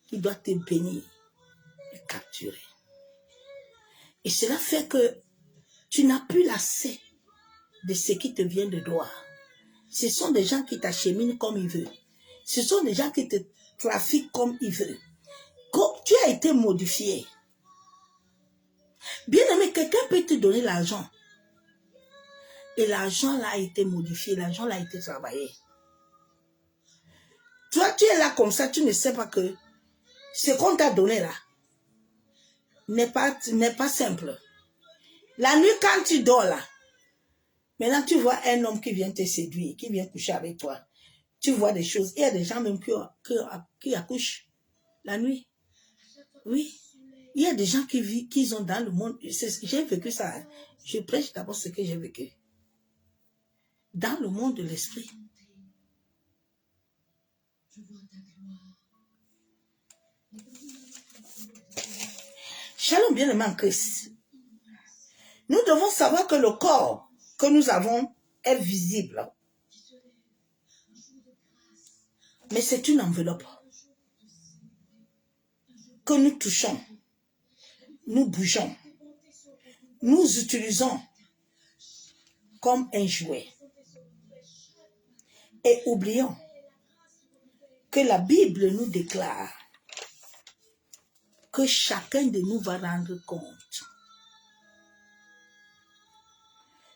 qui doit te bénir et capturer. Et cela fait que tu n'as plus l'accès de ce qui te vient de droit. Ce sont des gens qui t'acheminent comme ils veulent. Ce sont des gens qui te trafiquent comme ils veulent. Quand tu as été modifié. Bien aimé, quelqu'un peut te donner l'argent. Et l'argent là a été modifié, l'argent là a été travaillé. Toi, tu es là comme ça, tu ne sais pas que ce qu'on t'a donné là n'est pas simple. La nuit, quand tu dors là, maintenant tu vois un homme qui vient te séduire, qui vient coucher avec toi. Tu vois des choses. Il y a des gens même qui accouchent la nuit. Oui. Il y a des gens qui sont dans le monde. J'ai vécu ça. Hein. Je prêche d'abord ce que j'ai vécu. Dans le monde de l'esprit. Shalom, bien-aimé en Christ. Nous devons savoir que le corps que nous avons est visible. Mais c'est une enveloppe que nous touchons, nous bougeons, nous utilisons comme un jouet. Et oublions que la Bible nous déclare que chacun de nous va rendre compte.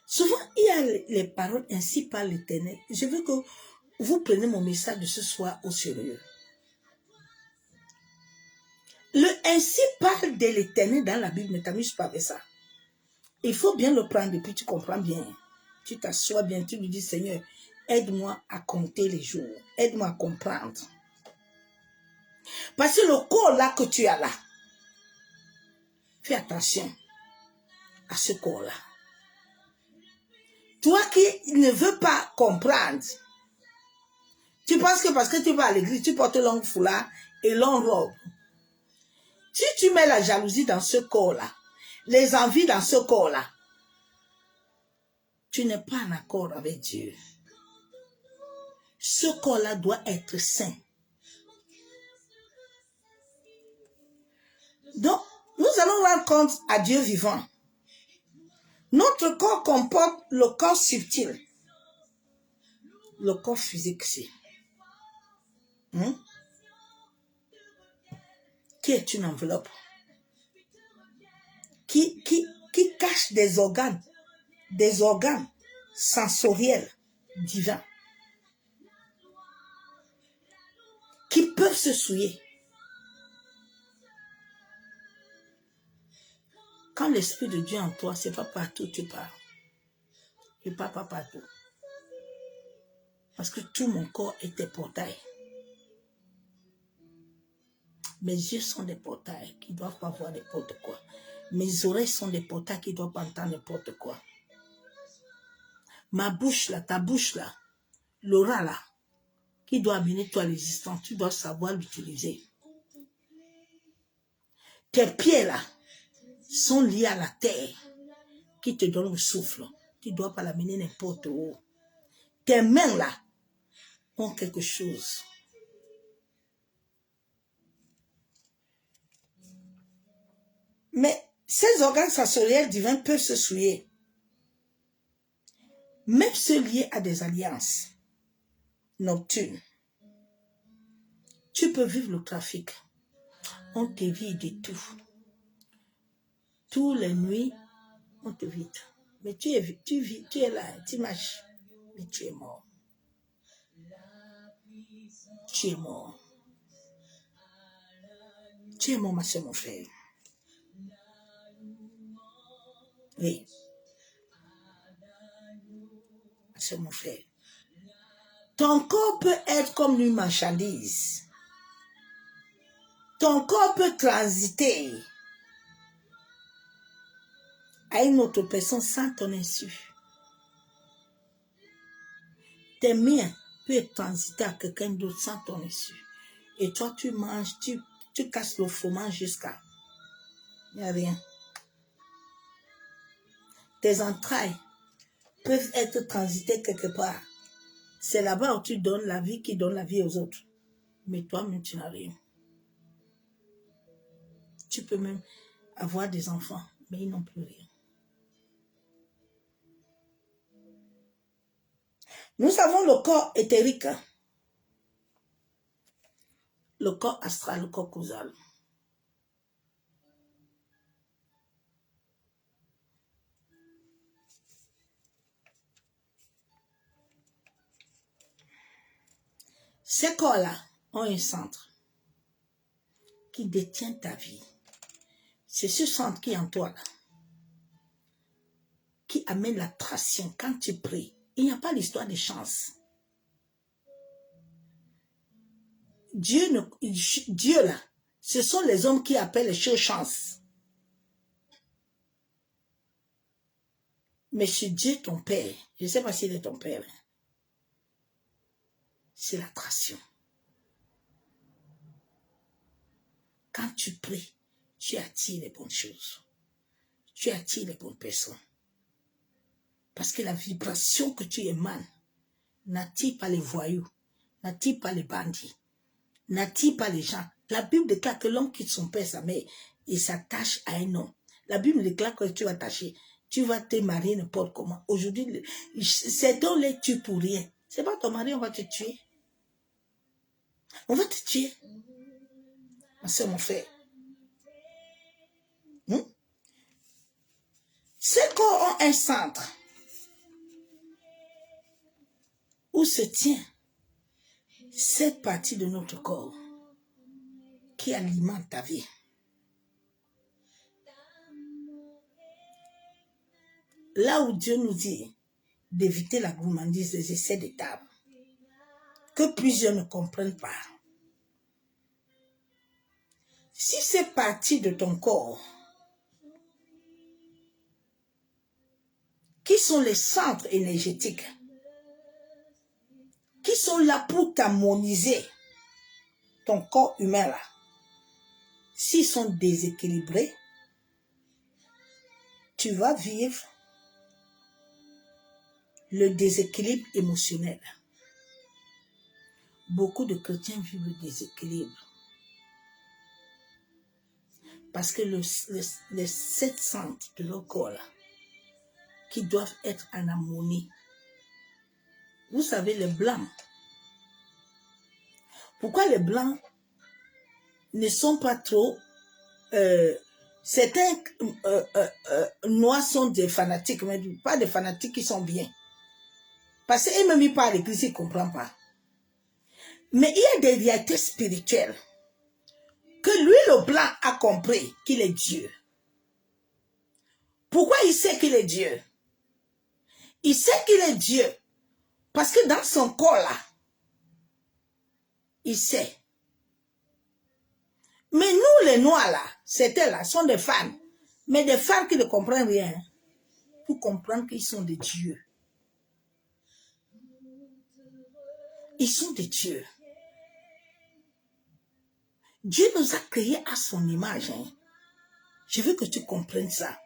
Souvent, il y a les paroles ainsi par l'Éternel. Je veux que vous preniez mon message de ce soir au sérieux. Le ainsi parle de l'Éternel dans la Bible, ne t'amuse pas avec ça. Il faut bien le prendre et puis tu comprends bien. Tu t'assois bien, tu lui dis, Seigneur, aide-moi à compter les jours. Aide-moi à comprendre. Parce que le corps là que tu as là, fais attention à ce corps-là. Toi qui ne veux pas comprendre, tu penses que parce que tu vas à l'église, tu portes long foulard et long robe. Si tu mets la jalousie dans ce corps-là, les envies dans ce corps-là, tu n'es pas en accord avec Dieu. Ce corps-là doit être saint. Donc, nous allons rendre compte à Dieu vivant. Notre corps comporte le corps subtil. Le corps physique, c'est. Qui est une enveloppe. Qui cache des organes sensoriels divins. Qui peuvent se souiller. Quand l'Esprit de Dieu en toi, c'est pas partout tu pars. Je ne pars pas partout. Parce que tout mon corps est des portails. Mes yeux sont des portails qui ne doivent pas voir n'importe quoi. Mes oreilles sont des portails qui ne doivent pas entendre n'importe quoi. Ma bouche là, ta bouche là, l'aura là, qui doit amener toi à l'existence, tu dois savoir l'utiliser. Tes pieds là sont liés à la terre qui te donne le souffle. Tu ne dois pas l'amener n'importe où. Tes mains là ont quelque chose. Mais ces organes sensoriels divins peuvent se souiller. Même ceux liés à des alliances nocturnes. Tu peux vivre le trafic. On te vide de tout. Toutes les nuits, on te vide. Mais tu es là, tu marches. Mais tu es mort. Tu es mort. Tu es mort, ma soeur, mon frère. Oui. Ma soeur, mon frère. Ton corps peut être comme une marchandise. Ton corps peut transiter à une autre personne sans ton insu. Tes mains peuvent transiter à quelqu'un d'autre sans ton insu. Et toi, tu manges, tu casses le fromage jusqu'à... Il n'y a rien. Tes entrailles peuvent être transitées quelque part. C'est là-bas où tu donnes la vie qui donne la vie aux autres. Mais toi-même, tu n'as rien. Tu peux même avoir des enfants, mais ils n'ont plus rien. Nous avons le corps éthérique, le corps astral, le corps causal. Ces corps-là ont un centre qui détient ta vie. C'est ce centre qui est en toi, là, qui amène la traction quand tu pries. Il n'y a pas l'histoire de chance. Dieu, là, ce sont les hommes qui appellent les choses chance. Mais c'est Dieu ton Père. Je ne sais pas s'il est ton Père. C'est la traction. Quand tu pries, tu attires les bonnes choses. Tu attires les bonnes personnes. Parce que la vibration que tu émanes n'attire pas les voyous, n'attire pas les bandits, n'attire pas les gens. La Bible déclare que l'homme quitte son père, sa mère, et s'attache à un homme. La Bible déclare que tu vas t'attacher. Tu vas te marier n'importe comment. Aujourd'hui, ces dons les tuent pour rien. C'est pas ton mari, on va te tuer. On va te tuer. Ma soeur, mon frère. Ces corps ont un centre où se tient cette partie de notre corps qui alimente ta vie. Là où Dieu nous dit d'éviter la gourmandise des essais de table, que plusieurs ne comprennent pas. Si ces parties de ton corps, qui sont les centres énergétiques, qui sont là pour t'harmoniser ton corps humain là, s'ils sont déséquilibrés, tu vas vivre le déséquilibre émotionnel. Beaucoup de chrétiens vivent le déséquilibre. Parce que les 7 centres de leur corps, là, qui doivent être en harmonie. Vous savez, les blancs. Pourquoi les blancs ne sont pas trop... certains noirs sont des fanatiques, mais pas des fanatiques qui sont bien. Parce qu'eux-mêmes, ils parlent à l'église, ils ne comprennent pas. Mais il y a des réalités spirituelles que lui, le blanc, a compris qu'il est Dieu. Pourquoi il sait qu'il est Dieu? Il sait qu'il est Dieu parce que dans son corps là, il sait. Mais nous, les noirs là, c'était là, sont des femmes. Mais des femmes qui ne comprennent rien. Pour comprendre qu'ils sont des dieux. Ils sont des dieux. Dieu nous a créés à son image. Hein. Je veux que tu comprennes ça.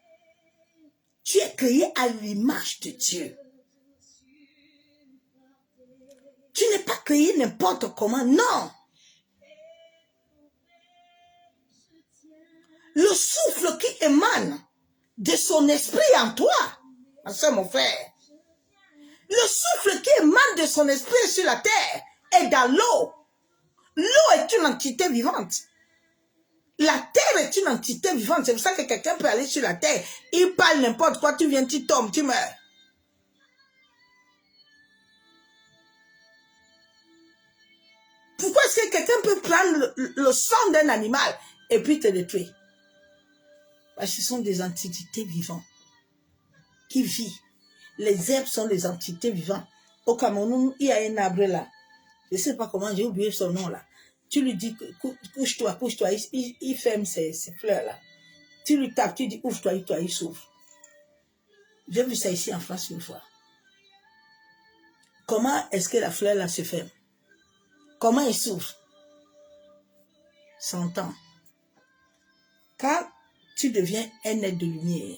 Tu es créé à l'image de Dieu. Tu n'es pas créé n'importe comment, non. Le souffle qui émane de son esprit en toi, ma soeur, mon frère. Le souffle qui émane de son esprit sur la terre est dans l'eau. L'eau est une entité vivante. La terre est une entité vivante. C'est pour ça que quelqu'un peut aller sur la terre. Il parle n'importe quoi, tu viens, tu tombes, tu meurs. Pourquoi est-ce que quelqu'un peut prendre le sang d'un animal et puis te le tuer? Parce que ce sont des entités vivantes qui vivent. Les herbes sont des entités vivantes. Au Cameroun, il y a un arbre là. Je ne sais pas comment, j'ai oublié son nom là. Tu lui dis, couche-toi, couche-toi. Il ferme ses fleurs là. Tu lui tapes, tu dis, ouvre-toi, il s'ouvre. J'ai vu ça ici en France une fois. Comment est-ce que la fleur là se ferme? Comment il s'ouvre? 100 ans. Quand tu deviens un être de lumière,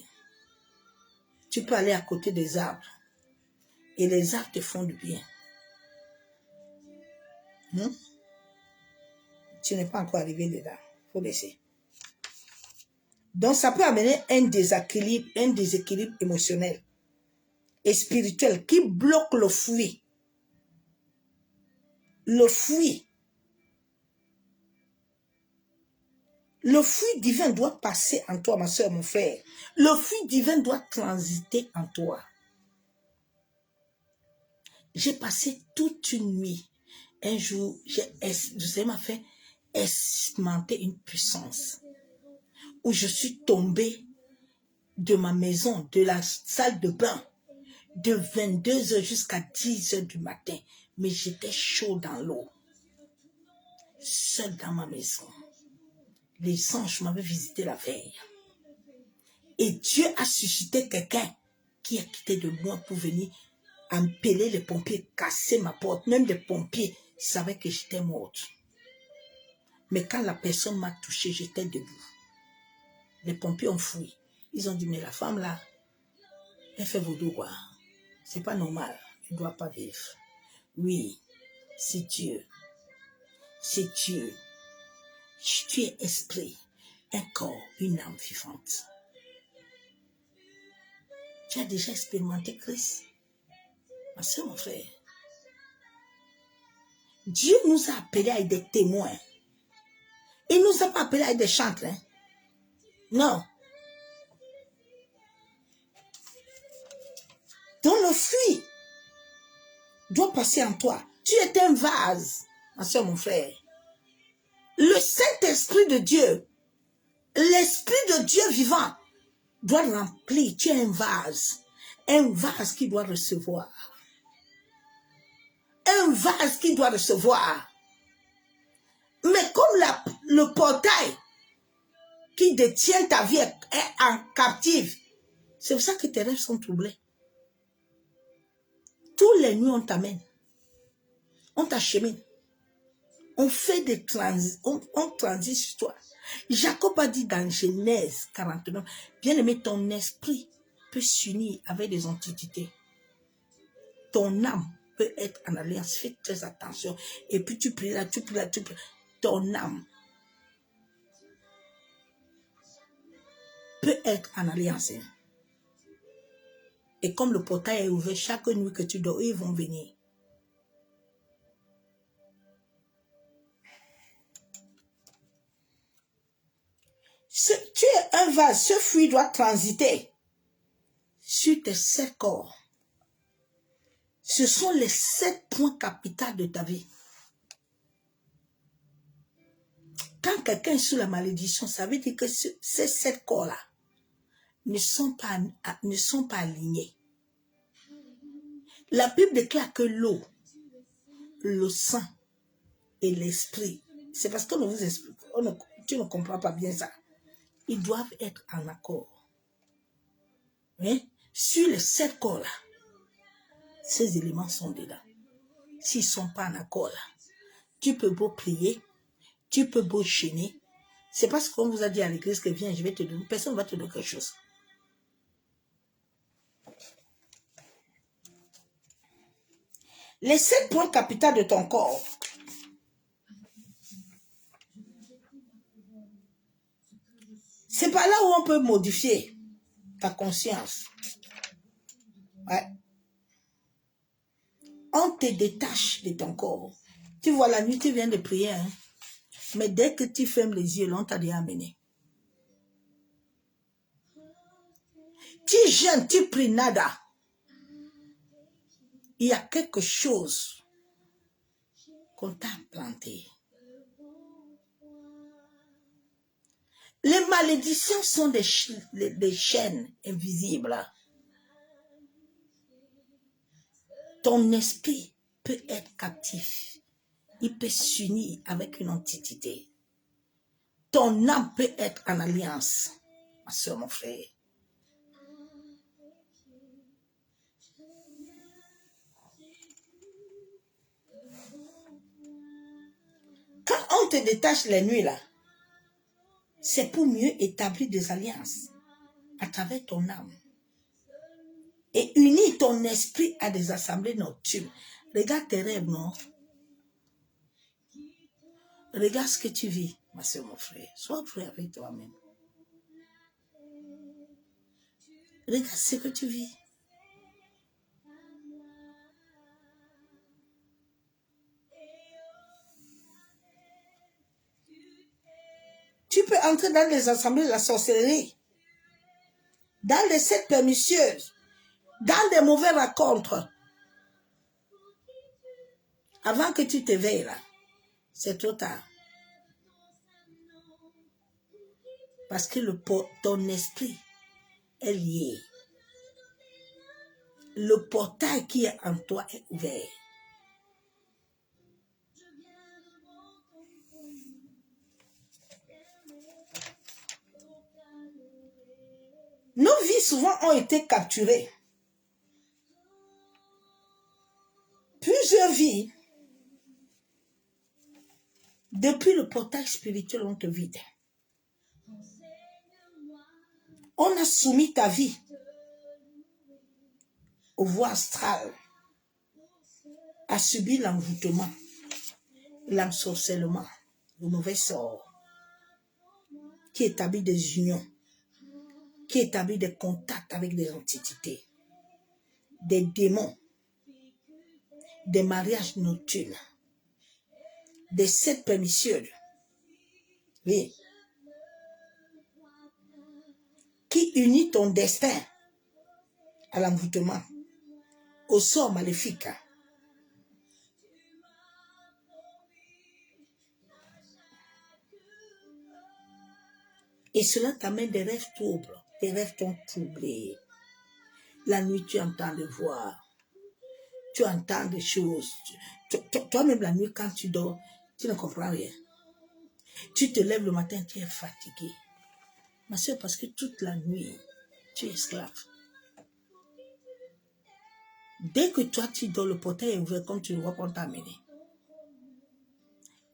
tu peux aller à côté des arbres. Et les arbres te font du bien. Tu n'es pas encore arrivé dedans. Il faut laisser. Donc, ça peut amener un déséquilibre émotionnel et spirituel qui bloque le fruit. Le fruit. Le fruit divin doit passer en toi, ma soeur, mon frère. Le fruit divin doit transiter en toi. J'ai passé toute une nuit. Un jour, ça m'a fait expérimenter une puissance. Où je suis tombée de ma maison, de la salle de bain, de 22h jusqu'à 10h du matin. Mais j'étais chaud dans l'eau. Seule dans ma maison. Les anges m'avaient visité la veille. Et Dieu a suscité quelqu'un qui a quitté de moi pour venir appeler les pompiers, casser ma porte. Même les pompiers savaient que j'étais morte. Mais quand la personne m'a touché, j'étais debout. Les pompiers ont fui. Ils ont dit, mais la femme là, elle fait vaudou quoi. C'est pas normal. Elle ne doit pas vivre. Oui, c'est Dieu. C'est Dieu. Tu es esprit, un corps, une âme vivante. Tu as déjà expérimenté Christ? Ma soeur, mon frère. Dieu nous a appelés à être des témoins. Il ne nous a pas appelés à être des chantres. Hein? Non. Donc le fruit doit passer en toi. Tu es un vase, ma soeur, mon frère. Le Saint-Esprit de Dieu, l'Esprit de Dieu vivant, doit remplir. Tu es un vase qui doit recevoir. Un vase qui doit recevoir. Mais comme le portail qui détient ta vie est en captive, c'est pour ça que tes rêves sont troublés. Tous les nuits, on t'amène. On t'achemine. On fait des transits, on transite sur toi. Jacob a dit dans Genèse 49, bien aimé, ton esprit peut s'unir avec des entités. Ton âme peut être en alliance. Fais très attention. Et puis tu pries là, tu pries là, tu pries. Ton âme. peut être en alliance. Et comme le portail est ouvert, chaque nuit que tu dors, ils vont venir. Tu es un vase, ce fruit doit transiter sur tes 7 corps. Ce sont les 7 points capitaux de ta vie. Quand quelqu'un est sous la malédiction, ça veut dire que ces 7 corps-là ne sont pas alignés. La Bible déclare que l'eau, le sang et l'esprit, c'est parce qu'on ne vous explique, tu ne comprends pas bien ça. Ils doivent être en accord. Mais sur les 7 corps-là, ces éléments sont dedans. S'ils ne sont pas en accord là, tu peux beau prier, tu peux beau chaîner. C'est parce qu'on vous a dit à l'église que viens, je vais te donner. Personne ne va te donner quelque chose. Les 7 points capitaux de ton corps. C'est par là où on peut modifier ta conscience. Ouais. On te détache de ton corps. Tu vois, la nuit, tu viens de prier, hein? Mais dès que tu fermes les yeux, on t'a déjà amené. Tu jeûnes, tu pries, nada. Il y a quelque chose qu'on t'a implanté. Les malédictions sont des chaînes invisibles. Ton esprit peut être captif. Il peut s'unir avec une entité. Ton âme peut être en alliance. Ma soeur, mon frère. Quand on te détache les nuits là, c'est pour mieux établir des alliances à travers ton âme. Et unir ton esprit à des assemblées nocturnes. Regarde tes rêves, non? Regarde ce que tu vis, ma soeur, mon frère. Sois frère avec toi-même. Regarde ce que tu vis. Tu peux entrer dans les assemblées de la sorcellerie, dans les sectes pernicieuses, dans des mauvais rencontres. Avant que tu t'éveilles là, c'est trop tard. Parce que ton esprit est lié. Le portail qui est en toi est ouvert. Nos vies souvent ont été capturées. Plusieurs vies, depuis le portail spirituel, on te vide. On a soumis ta vie aux voies astrales, à subir l'envoûtement, l'ensorcellement, le mauvais sort, qui établit des unions, qui établit des contacts avec des entités, des démons, des mariages nocturnes, des sectes pernicieuses, oui, qui unit ton destin à l'envoûtement, au sort maléfique. Et cela t'amène des rêves troubles. Tes rêves t'ont troublé. La nuit, tu entends des voix. Tu entends des choses. Toi-même, la nuit, quand tu dors, tu ne comprends rien. Tu te lèves le matin, tu es fatigué. Ma soeur, parce que toute la nuit, tu es esclave. Dès que toi, tu dors, le portail est ouvert comme tu le vois pour t'amener.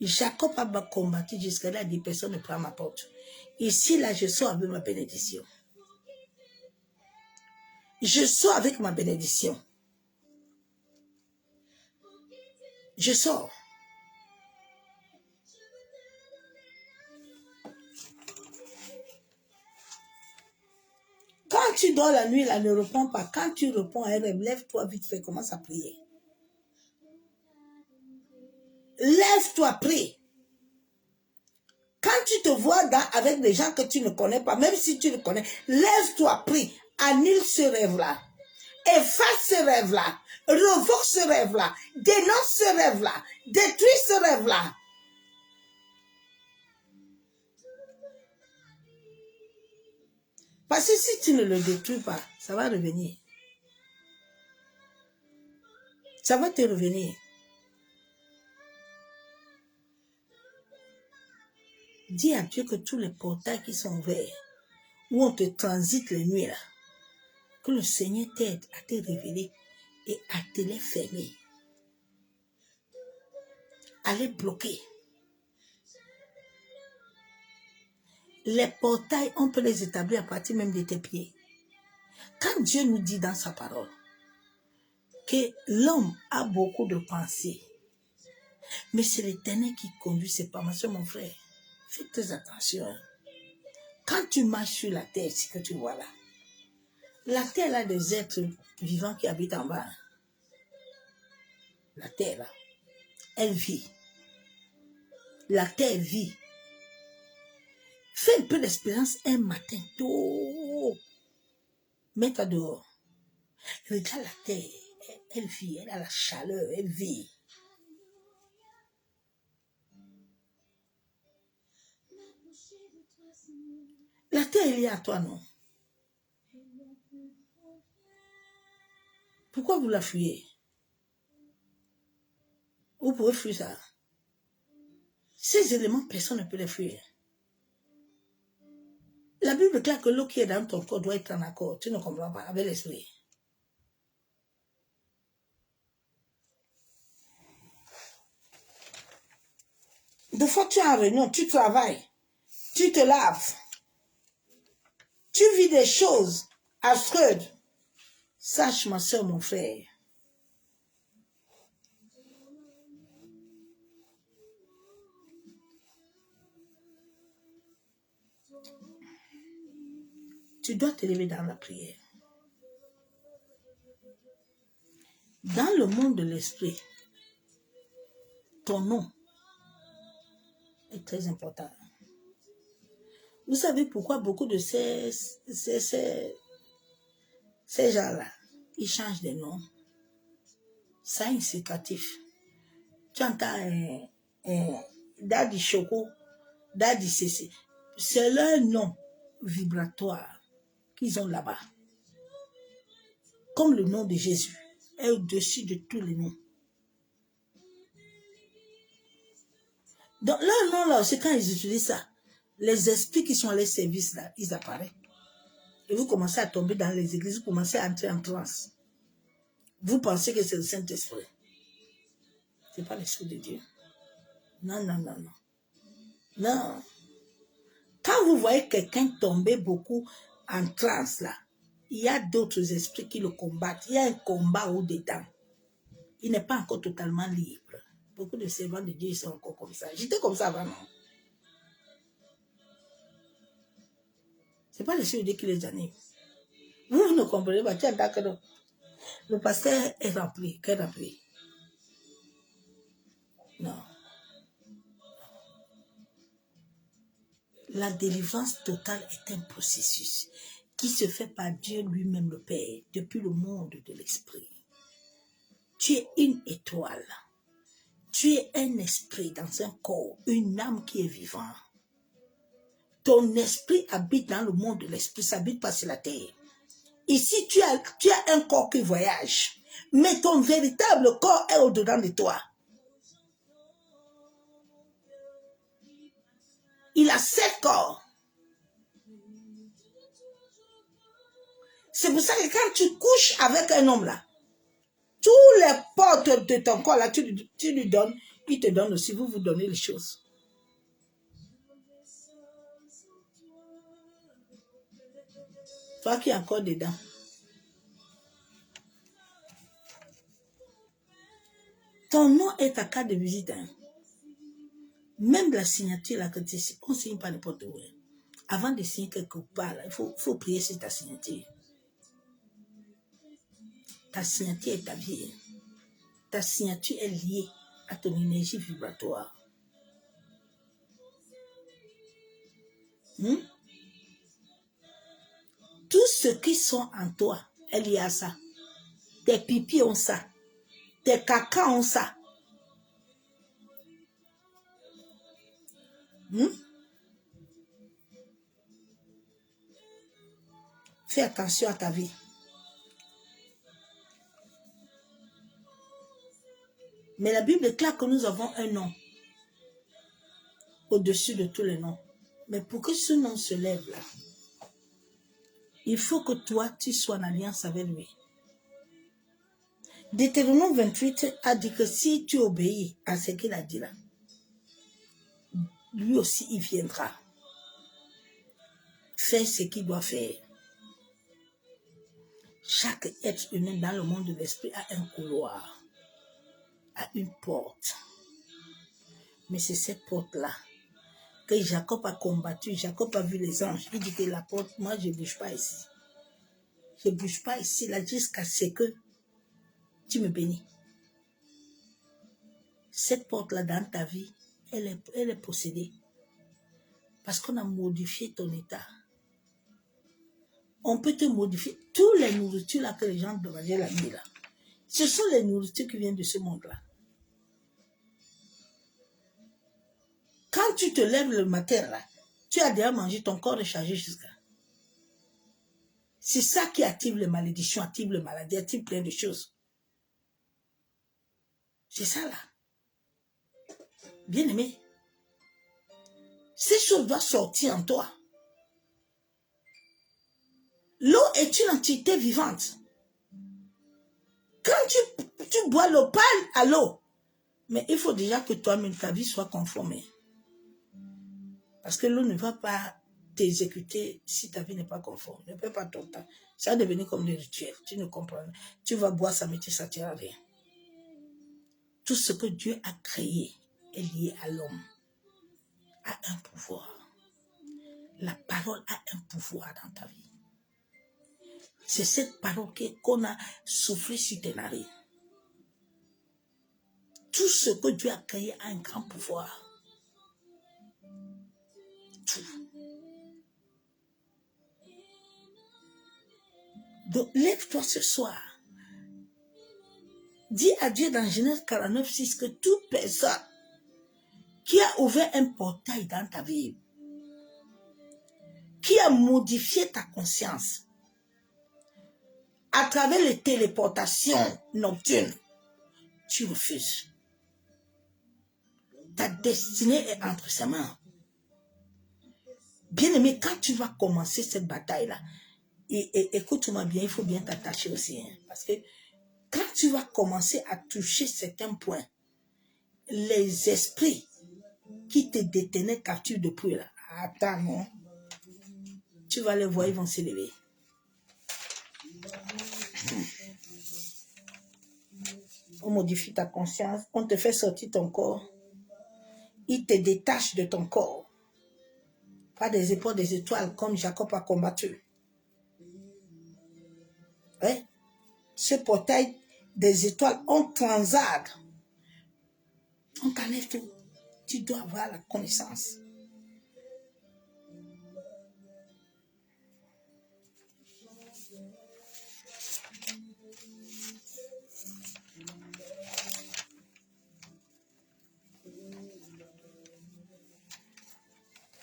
Jacob a combattu jusqu'à là, il dit, personne ne prend ma porte. Ici, là, je sors avec ma bénédiction. Je sors avec ma bénédiction. Je sors. Quand tu dors la nuit, là, ne réponds pas. Quand tu réponds à un rêve, lève-toi vite fait, commence à prier. Lève-toi, prie. Quand tu te vois avec des gens que tu ne connais pas, même si tu le connais, lève-toi, prie. Annule ce rêve-là. Efface ce rêve-là. Revoque ce rêve-là. Dénonce ce rêve-là. Détruis ce rêve-là. Parce que si tu ne le détruis pas, ça va revenir. Ça va te revenir. Dis à Dieu que tous les portails qui sont ouverts, où on te transite les nuits là, que le Seigneur t'aide à te révéler et à te les fermer. À les bloquer. Les portails, on peut les établir à partir même de tes pieds. Quand Dieu nous dit dans sa parole que l'homme a beaucoup de pensées, mais c'est l'Éternel qui conduit ses pas. Ma soeur, mon frère, fais très attention. Quand tu marches sur la terre, c'est que tu vois là. La terre a des êtres vivants qui habitent en bas. La terre, là, elle vit. La terre vit. Fais un peu d'expérience un matin tôt. Mets-toi dehors. Regarde la terre. Elle vit, elle a la chaleur, elle vit. La terre est liée à toi, non? Pourquoi vous la fuyez? Vous pouvez fuir ça. Ces éléments, personne ne peut les fuir. La Bible déclare que l'eau qui est dans ton corps doit être en accord. Tu ne comprends pas avec l'esprit. Des fois, tu es en réunion, tu travailles, tu te laves, tu vis des choses affreuses. Sache, ma soeur, mon frère, tu dois te lever dans la prière. Dans le monde de l'esprit, ton nom est très important. Vous savez pourquoi beaucoup de ces gens-là, ils changent de nom? Ça a un significatif. Tu entends Daddy Choco, Daddy Cécile. C'est leur nom vibratoire qu'ils ont là-bas. Comme le nom de Jésus est au-dessus de tous les noms. Donc leur nom là, c'est quand ils utilisent ça, les esprits qui sont à leur service là, ils apparaissent. Et vous commencez à tomber dans les églises, vous commencez à entrer en transe. Vous pensez que c'est le Saint-Esprit. Ce n'est pas l'Esprit de Dieu. Non, non, non, non. Non. Quand vous voyez quelqu'un tomber beaucoup en transe là, il y a d'autres esprits qui le combattent. Il y a un combat au-dedans. Il n'est pas encore totalement libre. Beaucoup de servants de Dieu sont encore comme ça. J'étais comme ça avant, non? Ce n'est pas l'Esprit de Dieu qui les anime. Vous ne comprenez pas. Tiens, d'accord. Le pasteur est rempli. Qu'est rempli? Non. La délivrance totale est un processus qui se fait par Dieu lui-même le Père depuis le monde de l'esprit. Tu es une étoile. Tu es un esprit dans un corps, une âme qui est vivante. Ton esprit habite dans le monde de l'esprit, ça n'habite pas sur la terre. Ici, tu as un corps qui voyage, mais ton véritable corps est au-dedans de toi. Il a 7 corps. C'est pour ça que quand tu couches avec un homme là, tous les portes de ton corps là, tu lui donnes, il te donne aussi, vous donnez les choses. Toi qui es encore dedans. Ton nom est ta carte de visite. Hein. Même la signature là que tu sais, on ne signe pas n'importe où. Avant de signer quelque part, il faut prier sur ta signature. Ta signature est ta vie. Ta signature est liée à ton énergie vibratoire. Tout ce qui sont en toi est lié à ça. Tes pipis ont ça. Tes caca ont ça. Fais attention à ta vie. Mais la Bible déclare que nous avons un nom au-dessus de tous les noms. Mais pour que ce nom se lève là, il faut que toi, tu sois en alliance avec lui. Deutéronome 28 a dit que si tu obéis à ce qu'il a dit là, lui aussi il viendra faire ce qu'il doit faire. Chaque être humain dans le monde de l'esprit a un couloir, a une porte. Mais c'est cette porte-là que Jacob a combattu. Jacob a vu les anges. Il dit que la porte, moi je ne bouge pas ici. Je ne bouge pas ici là jusqu'à ce que tu me bénis. Cette porte-là dans ta vie, elle est possédée. Parce qu'on a modifié ton état. On peut te modifier. Toutes les nourritures là que les gens de manger la nuit là, ce sont les nourritures qui viennent de ce monde-là. Quand tu te lèves le matin là, tu as déjà mangé, ton corps est chargé jusqu'à. C'est ça qui active les malédictions, active les maladies, active plein de choses. C'est ça là. Bien aimé. Ces choses doivent sortir en toi. L'eau est une entité vivante. Quand tu bois l'eau, parle à l'eau. Mais il faut déjà que toi-même, ta vie soit conformée. Parce que l'eau ne va pas t'exécuter si ta vie n'est pas conforme. Ne peut pas ton temps. Ça va devenir comme des rituels. Tu ne comprends pas. Tu vas boire ça, mais ça ne tient à rien. Tout ce que Dieu a créé est lié à l'homme, a un pouvoir. La parole a un pouvoir dans ta vie. C'est cette parole qu'on a soufflé sur tes narines. Tout ce que Dieu a créé a un grand pouvoir. Tout. Donc, lève-toi ce soir. Dis à Dieu dans Genèse 49, 6 que toute personne qui a ouvert un portail dans ta vie, qui a modifié ta conscience à travers les téléportations nocturnes, tu refuses. Ta destinée est entre ses mains. Bien-aimé, quand tu vas commencer cette bataille-là, et écoute-moi bien, il faut bien t'attacher aussi. Hein, parce que quand tu vas commencer à toucher certains points, les esprits qui te détenaient captifs depuis là, attends, non, tu vas les voir, ils vont s'élever. On modifie ta conscience, on te fait sortir ton corps, il te détache de ton corps, pas des épaules, des étoiles comme Jacob a combattu. Ouais. Ce portail des étoiles, on transade. On t'enlève tout. Tu dois avoir la connaissance.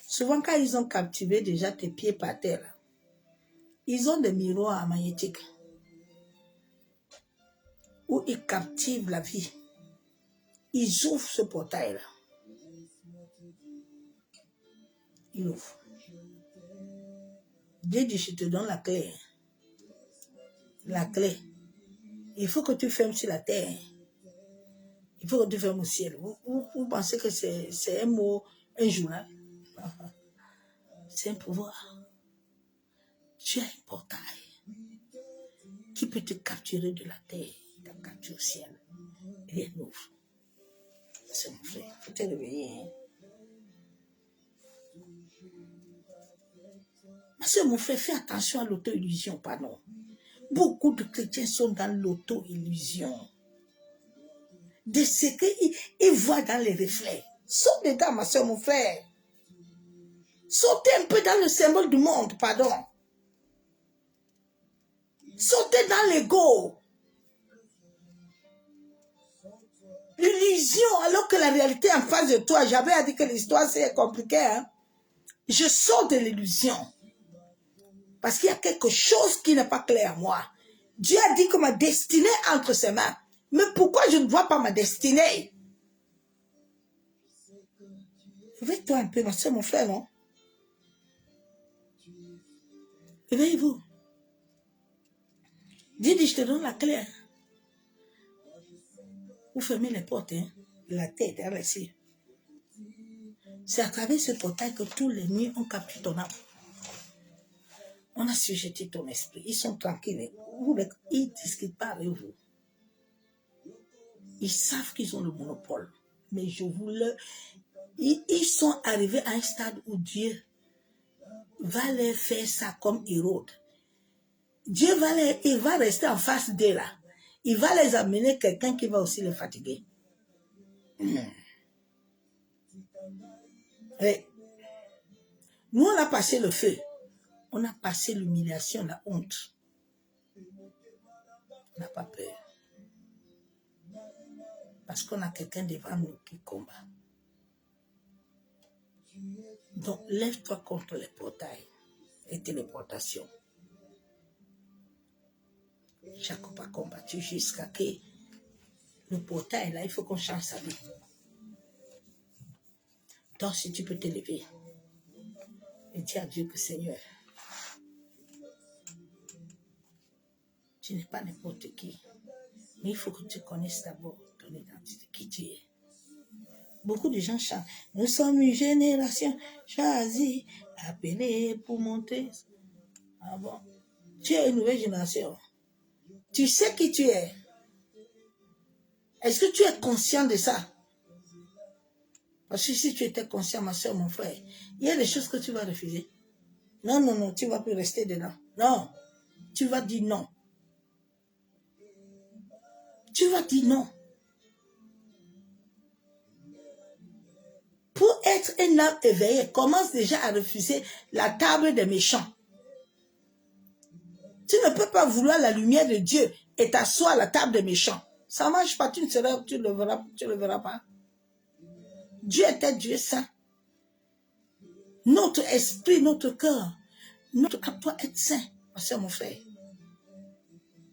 Souvent, quand ils ont captivé déjà tes pieds par terre, ils ont des miroirs magnétiques où ils captivent la vie. Ils ouvrent ce portail-là. Ils ouvrent. Dieu dit, je te donne la clé. La clé. Il faut que tu fermes sur la terre. Il faut que tu fermes au ciel. Vous pensez que c'est un mot, un journal? C'est un pouvoir. Tu as un portail qui peut te capturer de la terre, te capturer au ciel. Rien n'ouvre. C'est mon frère. Il faut te réveiller. Parce que mon frère, fais attention à l'auto-illusion, pardon. Beaucoup de chrétiens sont dans l'auto-illusion. De ce qu'ils voient dans les reflets. Saute dedans, ma soeur, mon frère. Sautez un peu dans le symbole du monde, pardon. Sautez dans l'ego. L'illusion, alors que la réalité est en face de toi. J'avais dit que l'histoire, c'est compliqué. Hein? Je sors de l'illusion. Parce qu'il y a quelque chose qui n'est pas clair à moi. Dieu a dit que ma destinée est entre ses mains. Mais pourquoi je ne vois pas ma destinée? Réveille-toi un peu, ma soeur, mon frère, non? Réveillez-vous. Dieu dit, je te donne la clé. Vous fermez les portes, hein? La tête, hein, ici. C'est à travers ce portail que tous les nuits ont capturé ton âme. On a sujeté ton esprit. Ils sont tranquilles. Ils ne discutent pas avec vous. Ils savent qu'ils ont le monopole. Mais je vous le... Ils sont arrivés à un stade où Dieu va leur faire ça comme Hérode. Dieu il va rester en face d'eux là. Il va les amener quelqu'un qui va aussi les fatiguer. Et nous, on a passé le feu. On a passé l'humiliation, la honte. On n'a pas peur. Parce qu'on a quelqu'un devant nous qui combat. Donc, lève-toi contre les portails et téléportations. Jacob a combattu jusqu'à que le portail, là, il faut qu'on change sa vie. Donc, si tu peux te lever et dire à Dieu que Seigneur, tu n'es pas n'importe qui, mais il faut que tu connaisses d'abord ton identité, qui tu es. Beaucoup de gens chantent. Nous sommes une génération choisie, appelée pour monter. Ah bon? Tu es une nouvelle génération. Tu sais qui tu es. Est-ce que tu es conscient de ça? Parce que si tu étais conscient, ma soeur, mon frère, il y a des choses que tu vas refuser. Non, non, non, tu ne vas plus rester dedans. Non, tu vas dire non. Tu vas dire non. Pour être un homme éveillé, commence déjà à refuser la table des méchants. Tu ne peux pas vouloir la lumière de Dieu et t'asseoir à la table des méchants. Ça ne marche pas, tu le verras pas. Dieu était Dieu saint. Notre esprit, notre cœur, notre âme doit être saint, mon frère.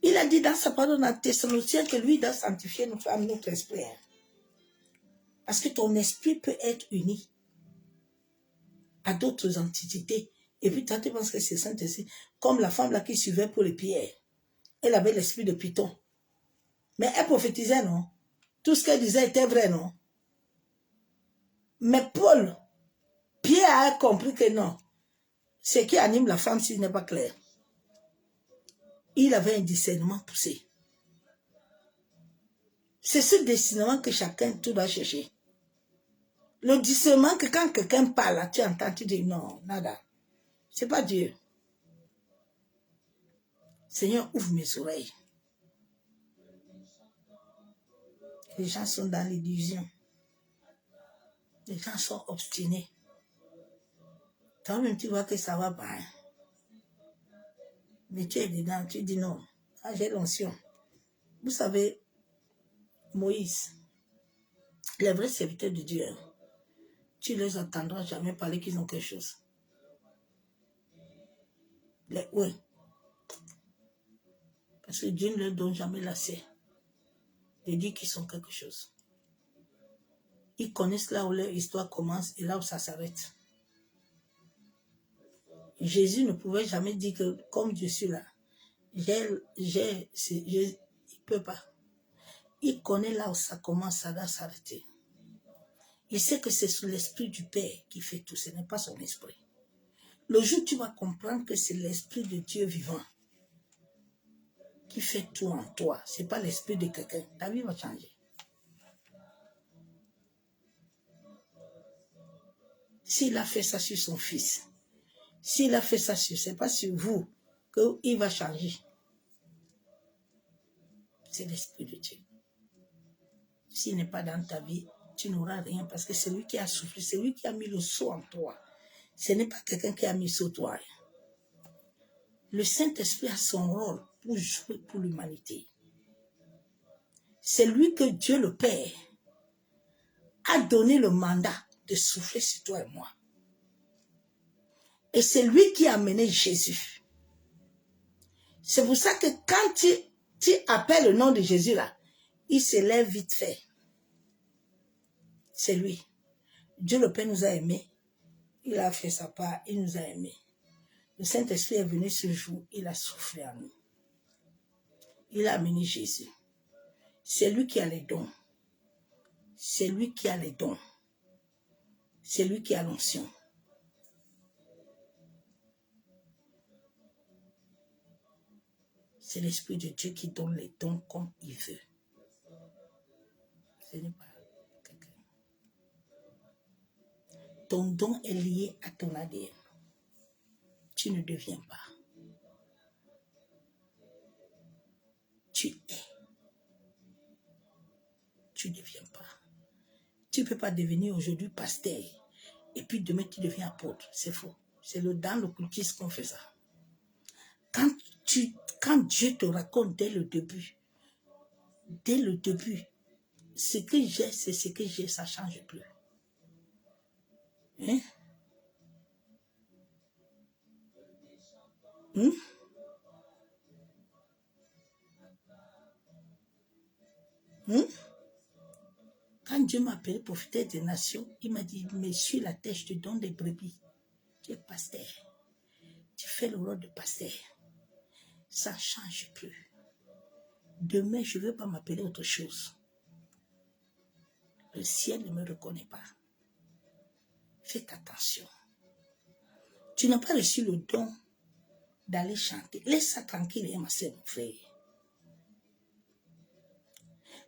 Il a dit dans sa parole dans Thessaloniciens que lui doit sanctifier notre âme, notre esprit. Parce que ton esprit peut être uni à d'autres entités. Et puis toi, tu penses que c'est Saint-Esprit. Comme la femme là qui suivait pour les pierres. Elle avait l'esprit de Python. Mais elle prophétisait, non? Tout ce qu'elle disait était vrai, non? Mais Paul, Pierre a compris que non. Ce qui anime la femme, s'il n'est pas clair. Il avait un discernement poussé. C'est ce discernement que chacun, tout doit chercher. Le discernement que quand quelqu'un parle, tu entends, tu dis non, nada. C'est pas Dieu. Seigneur, ouvre mes oreilles. Les gens sont dans l'illusion. Les gens sont obstinés. Toi-même, tu vois que ça va pas. Mais tu es dedans, tu dis non. Ah, j'ai l'onction. Vous savez, Moïse, les vrais serviteurs de Dieu, tu les entendras jamais parler qu'ils ont quelque chose. Oui. Parce que Dieu ne leur donne jamais l'accès de dire qu'ils sont quelque chose. Ils connaissent là où leur histoire commence et là où ça s'arrête. Jésus ne pouvait jamais dire que comme je suis là, il ne peut pas. Il connaît là où ça commence, ça doit s'arrêter. Il sait que c'est sous l'esprit du Père qui fait tout, ce n'est pas son esprit. Le jour où tu vas comprendre que c'est l'esprit de Dieu vivant qui fait tout en toi, ce n'est pas l'esprit de quelqu'un, ta vie va changer. S'il a fait ça sur son fils, S'il a fait ça, ce n'est pas sur vous qu'il va changer. C'est l'Esprit de Dieu. S'il n'est pas dans ta vie, tu n'auras rien parce que c'est lui qui a soufflé, c'est lui qui a mis le sceau en toi. Ce n'est pas quelqu'un qui a mis sur toi. Le Saint-Esprit a son rôle pour jouer pour l'humanité. C'est lui que Dieu le Père a donné le mandat de souffler sur toi et moi. Et c'est lui qui a amené Jésus. C'est pour ça que quand tu appelles le nom de Jésus là, il se lève vite fait. C'est lui. Dieu le Père nous a aimés. Il a fait sa part, il nous a aimés. Le Saint-Esprit est venu ce jour, il a soufflé en nous. Il a amené Jésus. C'est lui qui a les dons. C'est lui qui a les dons. C'est lui qui a l'onction. C'est l'Esprit de Dieu qui donne les dons comme il veut. Ce n'est pas quelqu'un. Ton don est lié à ton ADN. Tu ne deviens pas. Tu es. Tu ne deviens pas. Tu ne peux pas devenir aujourd'hui pasteur et puis demain tu deviens apôtre. C'est faux. C'est dans l'occultisme qu'on fait ça. Quand Dieu te raconte dès le début, ce que j'ai, c'est ce que j'ai, ça ne change plus. Hein? Quand Dieu m'a appelé prophète des nations, il m'a dit, mais sur la terre, je te donne des brebis. Tu es pasteur. Tu fais le rôle de pasteur. Ça ne change plus. Demain, je ne veux pas m'appeler autre chose. Le ciel ne me reconnaît pas. Faites attention. Tu n'as pas reçu le don d'aller chanter. Laisse ça tranquille, ma soeur, mon frère.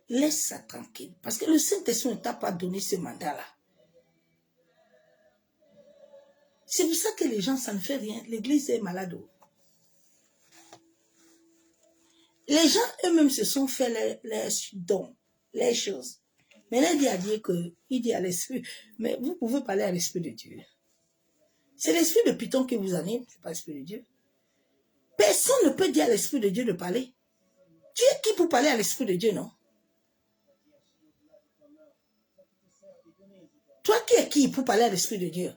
Laisse ça tranquille. Parce que le Saint-Esprit ne t'a pas donné ce mandat-là. C'est pour ça que les gens, ça ne fait rien. L'église est malade. Les gens eux-mêmes se sont fait les dons, les choses. Mais là, il dit à l'Esprit, mais vous pouvez parler à l'Esprit de Dieu. C'est l'Esprit de Python qui vous anime, ce n'est pas l'Esprit de Dieu. Personne ne peut dire à l'Esprit de Dieu de parler. Tu es qui pour parler à l'Esprit de Dieu, non? Toi qui es qui pour parler à l'Esprit de Dieu?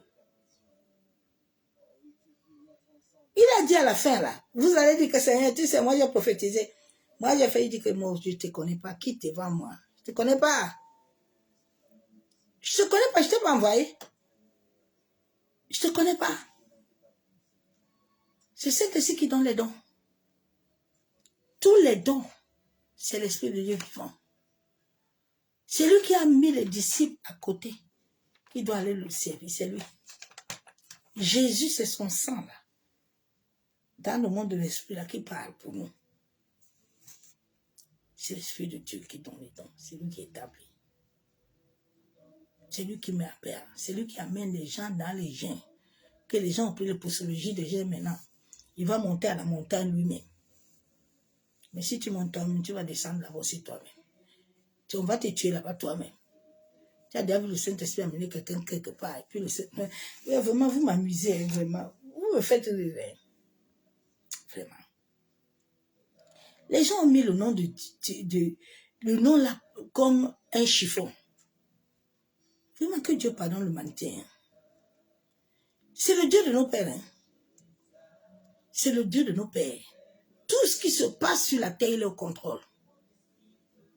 Il a dit à la fin, là, vous allez dire que Seigneur, tu sais, moi j'ai prophétisé. Moi j'ai failli dire que moi, je ne te connais pas. Qui te vend moi? Je ne te connais pas. Je ne te connais pas, je ne t'ai pas envoyé. Je ne te connais pas. C'est Saint-Esprit qui donne les dons. Tous les dons, c'est l'Esprit de Dieu vivant. C'est lui qui a mis les disciples à côté, qui doit aller le servir, c'est lui. Jésus, c'est son sang, là, dans le monde de l'Esprit, là, qui parle pour nous. C'est l'Esprit de Dieu qui donne les dons, c'est lui qui établit. C'est lui qui met à paix, c'est lui qui amène les gens dans les gens, que les gens ont pris la posologie de gens maintenant. Il va monter à la montagne lui-même. Mais si tu montes toi-même, tu vas descendre là-bas aussi toi-même. On va te tuer là-bas toi-même. Tu as déjà vu le Saint-Esprit amener quelqu'un quelque part. Et puis le Saint-Esprit, vraiment, vous m'amusez, vraiment. Vous me faites rire. Vraiment. Les gens ont mis le nom le nom là comme un chiffon. Vraiment que Dieu pardonne l'humanité. Hein. C'est le Dieu de nos pères. Hein. C'est le Dieu de nos pères. Tout ce qui se passe sur la terre, il est au contrôle.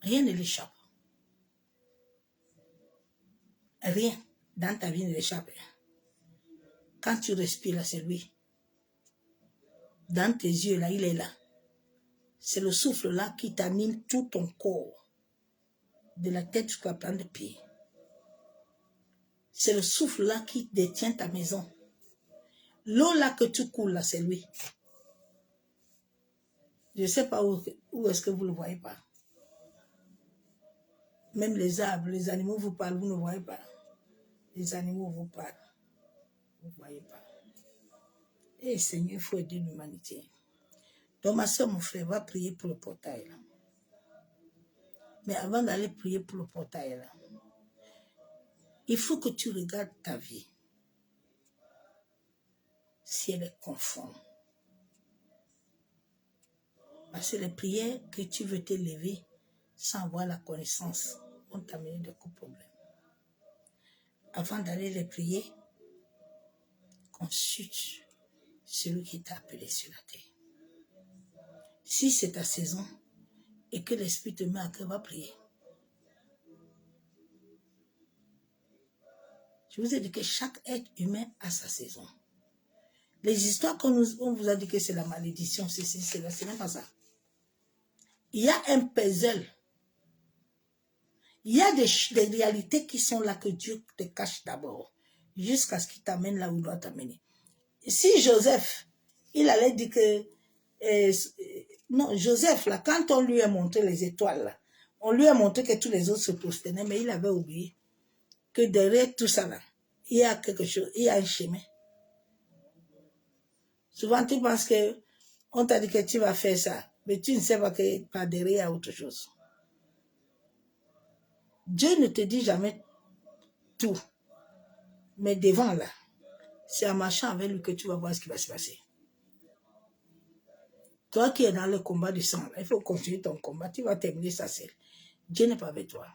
Rien ne l'échappe. Rien dans ta vie ne l'échappe. Quand tu respires là, c'est lui. Dans tes yeux là, il est là. C'est le souffle là qui t'anime tout ton corps. De la tête jusqu'à la plante des pieds. C'est le souffle là qui détient ta maison. L'eau là que tu coules là, c'est lui. Je ne sais pas où est-ce que vous ne le voyez pas. Même les arbres, les animaux vous parlent, vous ne voyez pas. Les animaux vous parlent. Vous ne voyez pas. Eh Seigneur, il faut aider l'humanité. Donc ma soeur, mon frère, va prier pour le portail. Là. Mais avant d'aller prier pour le portail, là, il faut que tu regardes ta vie. Si elle est conforme. Parce que les prières que tu veux t'élever sans avoir la connaissance vont t'amener de gros problèmes. Avant d'aller les prier, consulte celui qui t'a appelé sur la terre. Si c'est ta saison et que l'Esprit te met à cœur, va prier. Je vous ai dit que chaque être humain a sa saison. Les histoires qu'on vous a dit que c'est la malédiction, c'est même pas ça. Il y a un puzzle. Il y a des réalités qui sont là que Dieu te cache d'abord, jusqu'à ce qu'il t'amène là où il doit t'amener. Si Joseph, il allait dire que... non, Joseph, là, quand on lui a montré les étoiles, là, on lui a montré que tous les autres se prosternaient, mais il avait oublié que derrière tout ça, là, il y a quelque chose, il y a un chemin. Souvent, tu penses que on t'a dit que tu vas faire ça, mais tu ne sais pas que par derrière, il y a autre chose. Dieu ne te dit jamais tout, mais devant là, c'est en marchant avec lui que tu vas voir ce qui va se passer. Toi qui es dans le combat du sang, il faut continuer ton combat, tu vas terminer ça seul. Dieu n'est pas avec toi.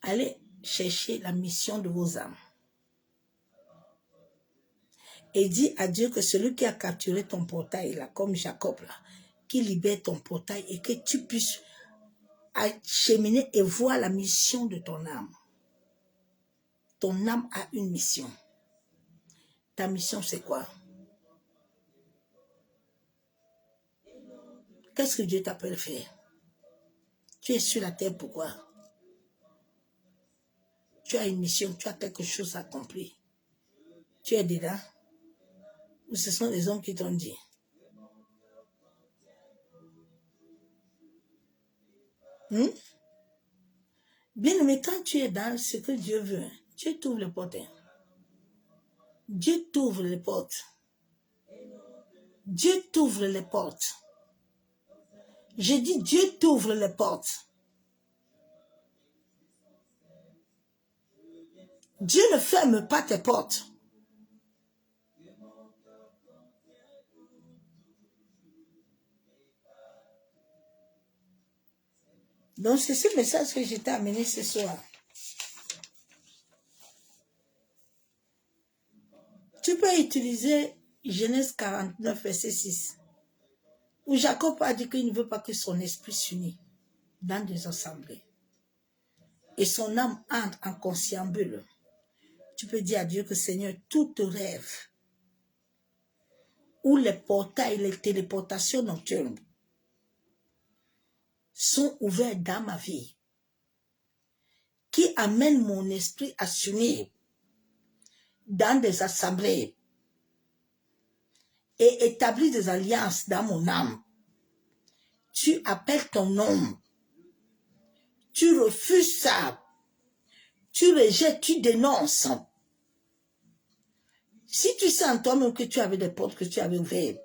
Allez chercher la mission de vos âmes. Et dis à Dieu que celui qui a capturé ton portail, là, comme Jacob, là, qui libère ton portail et que tu puisses cheminer et voir la mission de ton âme. Ton âme a une mission. Ta mission, c'est quoi? Qu'est-ce que Dieu t'appelle faire? Tu es sur la terre, pourquoi? Tu as une mission, tu as quelque chose à accomplir. Tu es dedans? Ou ce sont les hommes qui t'ont dit? Bien aimé, quand tu es dans ce que Dieu veut, Dieu t'ouvre les portes. Dieu t'ouvre les portes. Dieu t'ouvre les portes. Je dis Dieu t'ouvre les portes. Dieu ne ferme pas tes portes. Donc c'est ce message que je t'ai amené ce soir. Tu peux utiliser Genèse 49, verset 6, où Jacob a dit qu'il ne veut pas que son esprit s'unisse dans des assemblées. Et son âme entre en conciliabule. Tu peux dire à Dieu que Seigneur, tout rêve, où les portails, les téléportations nocturnes sont ouverts dans ma vie, qui amènent mon esprit à s'unir dans des assemblées et établir des alliances dans mon âme. Tu appelles ton nom. Tu refuses ça. Tu rejettes, tu dénonces. Si tu sens toi-même que tu avais des portes que tu avais ouvertes,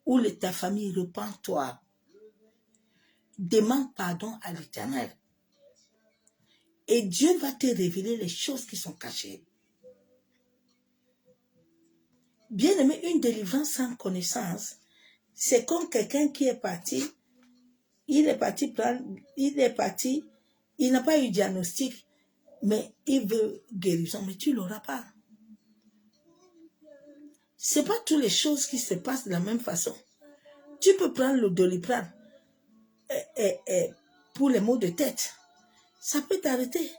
ou ta famille, repens-toi. Demande pardon à l'Éternel. Et Dieu va te révéler les choses qui sont cachées. Bien aimé, une délivrance sans connaissance, c'est comme quelqu'un qui est parti, il n'a pas eu de diagnostic, mais il veut guérison, mais tu ne l'auras pas. Ce n'est pas toutes les choses qui se passent de la même façon. Tu peux prendre le Doliprane pour les maux de tête. Ça peut t'arrêter.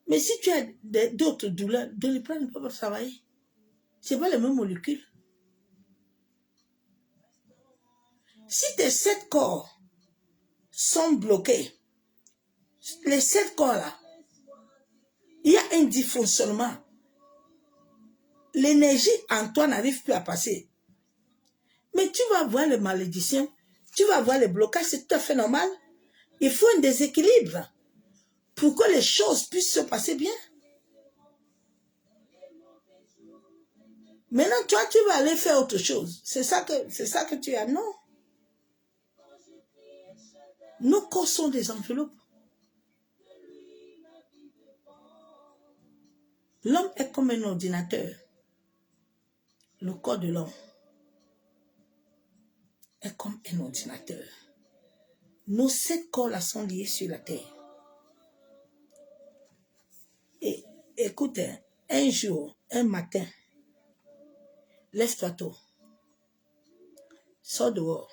Mais si tu as d'autres douleurs, Doliprane ne peut pas travailler. Ce n'est pas les mêmes molécules. Si tes 7 corps sont bloqués, les 7 corps-là, il y a un dysfonctionnement. L'énergie en toi n'arrive plus à passer. Mais tu vas voir les malédictions, tu vas voir les blocages, c'est tout à fait normal. Il faut un déséquilibre pour que les choses puissent se passer bien. Maintenant, toi, tu vas aller faire autre chose. C'est ça que tu as, non? Nos corps sont des enveloppes. L'homme est comme un ordinateur. Le corps de l'homme est comme un ordinateur. Nos 7 corps-là sont liés sur la terre. Et écoute, un jour, un matin, lève-toi tôt. Sors dehors.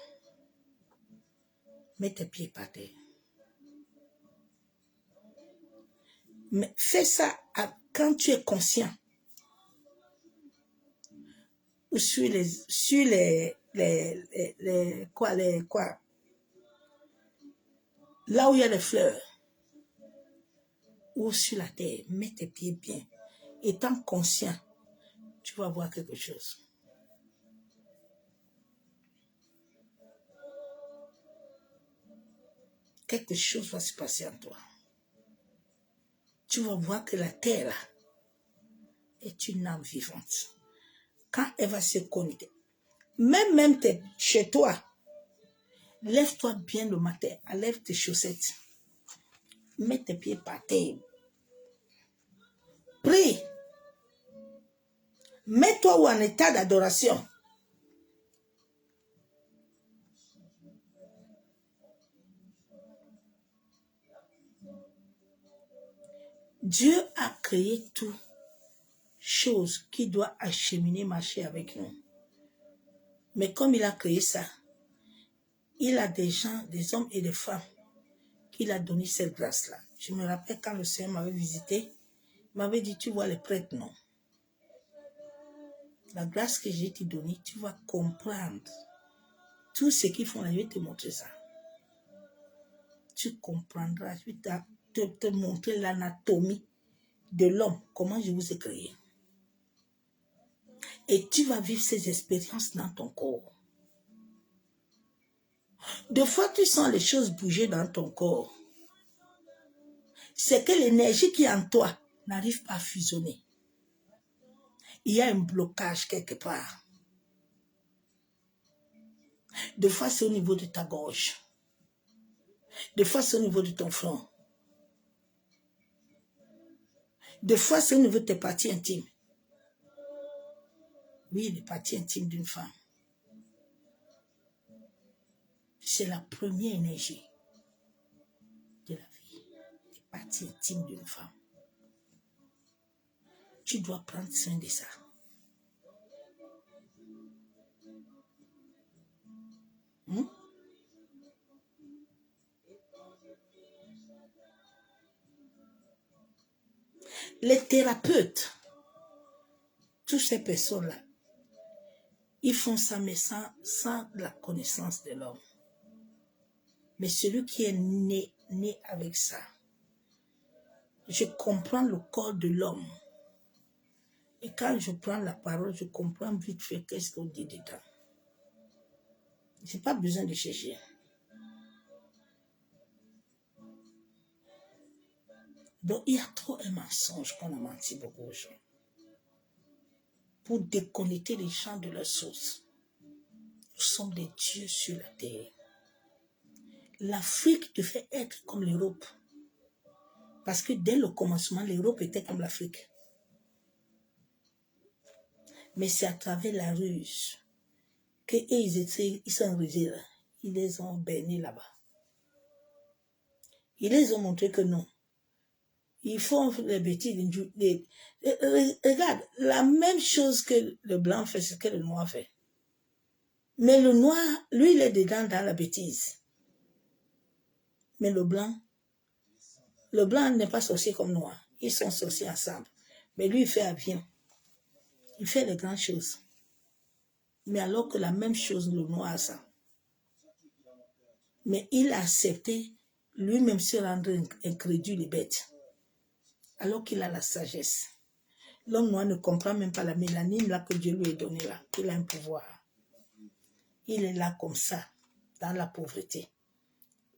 Mets tes pieds par terre. Mais fais ça quand tu es conscient. Ou sur quoi, là où il y a les fleurs. Ou sur la terre. Mets tes pieds bien. Étant conscient, tu vas voir quelque chose. Quelque chose va se passer en toi. Tu vas voir que la terre, là, est une âme vivante. Quand elle va se connecter, même chez toi, lève-toi bien le matin, enlève tes chaussettes, mets tes pieds par terre, prie, mets-toi en état d'adoration. Dieu a créé tout, chose qui doit acheminer, marcher avec nous. Mais comme il a créé ça, il a des gens, des hommes et des femmes qu'il a donné cette grâce-là. Je me rappelle quand le Seigneur m'avait visité, il m'avait dit, tu vois les prêtres, non? La grâce que j'ai te donnée, tu vas comprendre tout ce qu'ils font là, je vais te montrer ça. Tu comprendras, je vais te montrer l'anatomie de l'homme, comment je vous ai créé. Et tu vas vivre ces expériences dans ton corps. Des fois, tu sens les choses bouger dans ton corps. C'est que l'énergie qui est en toi n'arrive pas à fusionner. Il y a un blocage quelque part. Des fois, c'est au niveau de ta gorge. Des fois, c'est au niveau de ton front. Des fois, c'est au niveau de tes parties intimes. Oui, les parties intimes d'une femme. C'est la première énergie de la vie. Les parties intimes d'une femme. Tu dois prendre soin de ça. Les thérapeutes, toutes ces personnes-là, ils font ça, mais sans la connaissance de l'homme. Mais celui qui est né avec ça, je comprends le corps de l'homme. Et quand je prends la parole, je comprends vite fait qu'est-ce qu'on dit dedans. Je n'ai pas besoin de chercher. Donc, il y a trop un mensonge qu'on a menti beaucoup aux gens. Pour déconnecter les gens de leur source. Nous sommes des dieux sur la terre. L'Afrique devait être comme l'Europe. Parce que dès le commencement, l'Europe était comme l'Afrique. Mais c'est à travers la ruse qu'ils sont rusés là. Ils les ont bernis là-bas. Ils les ont montré que non. Ils font les bêtises. Regarde, la même chose que le blanc fait, c'est ce que le noir fait. Mais le noir, lui, il est dedans dans la bêtise. Mais le blanc n'est pas sorcier comme noir. Ils sont sorciers ensemble. Mais lui, il fait avion. Il fait de grandes choses. Mais alors que la même chose, le noir a ça. Mais il a accepté lui-même se rendre incrédule et bête. Alors qu'il a la sagesse. L'homme noir ne comprend même pas la mélanine là que Dieu lui a donnée là. Il a un pouvoir. Il est là comme ça, dans la pauvreté.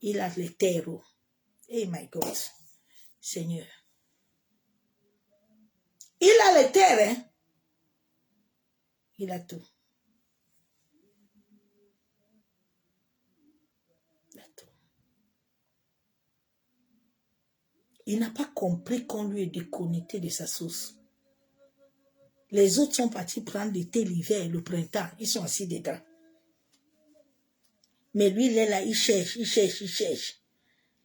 Il a les terreaux. Hey my God, Seigneur. Il a les terres, hein. Il a tout. Il a tout. Il n'a pas compris qu'on lui est déconnecté de sa source. Les autres sont partis prendre l'été, l'hiver, le printemps. Ils sont assis dedans. Mais lui, il est là, il cherche, il cherche, il cherche.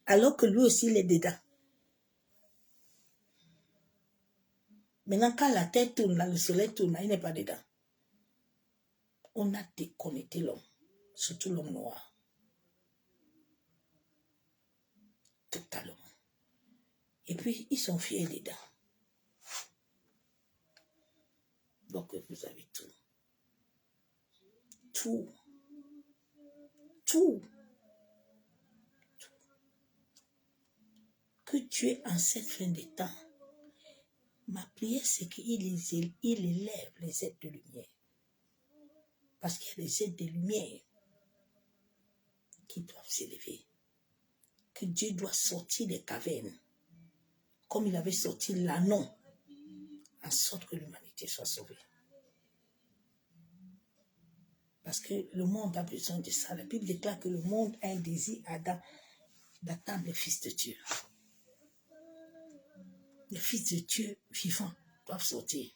Alors que lui aussi, il est dedans. Maintenant, quand la terre tourne, là, le soleil tourne, là, il n'est pas dedans. On a déconnecté l'homme, surtout l'homme noir. Totalement. Et puis, ils sont fiers dedans. Donc, vous avez tout. Tout. Tout. Que Dieu, en cette fin de temps, ma prière, c'est qu'il élève les êtres de lumière. Parce qu'il y a des êtres de lumière qui doivent s'élever. Que Dieu doit sortir des cavernes, comme il avait sorti l'anneau, en sorte que l'humanité soit sauvée. Parce que le monde a besoin de ça. La Bible déclare que le monde a un désir d'attendre les fils de Dieu. Les fils de Dieu vivants doivent sortir.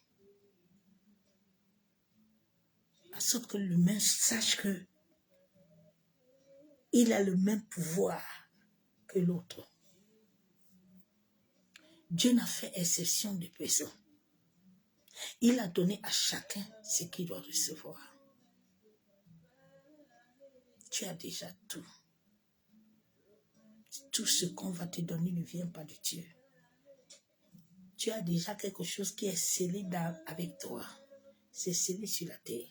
En sorte que l'humain sache que il a le même pouvoir que l'autre. Dieu n'a fait exception de personne. Il a donné à chacun ce qu'il doit recevoir. Tu as déjà tout. Tout ce qu'on va te donner ne vient pas de Dieu. Tu as déjà quelque chose qui est scellé avec toi. C'est scellé sur la terre.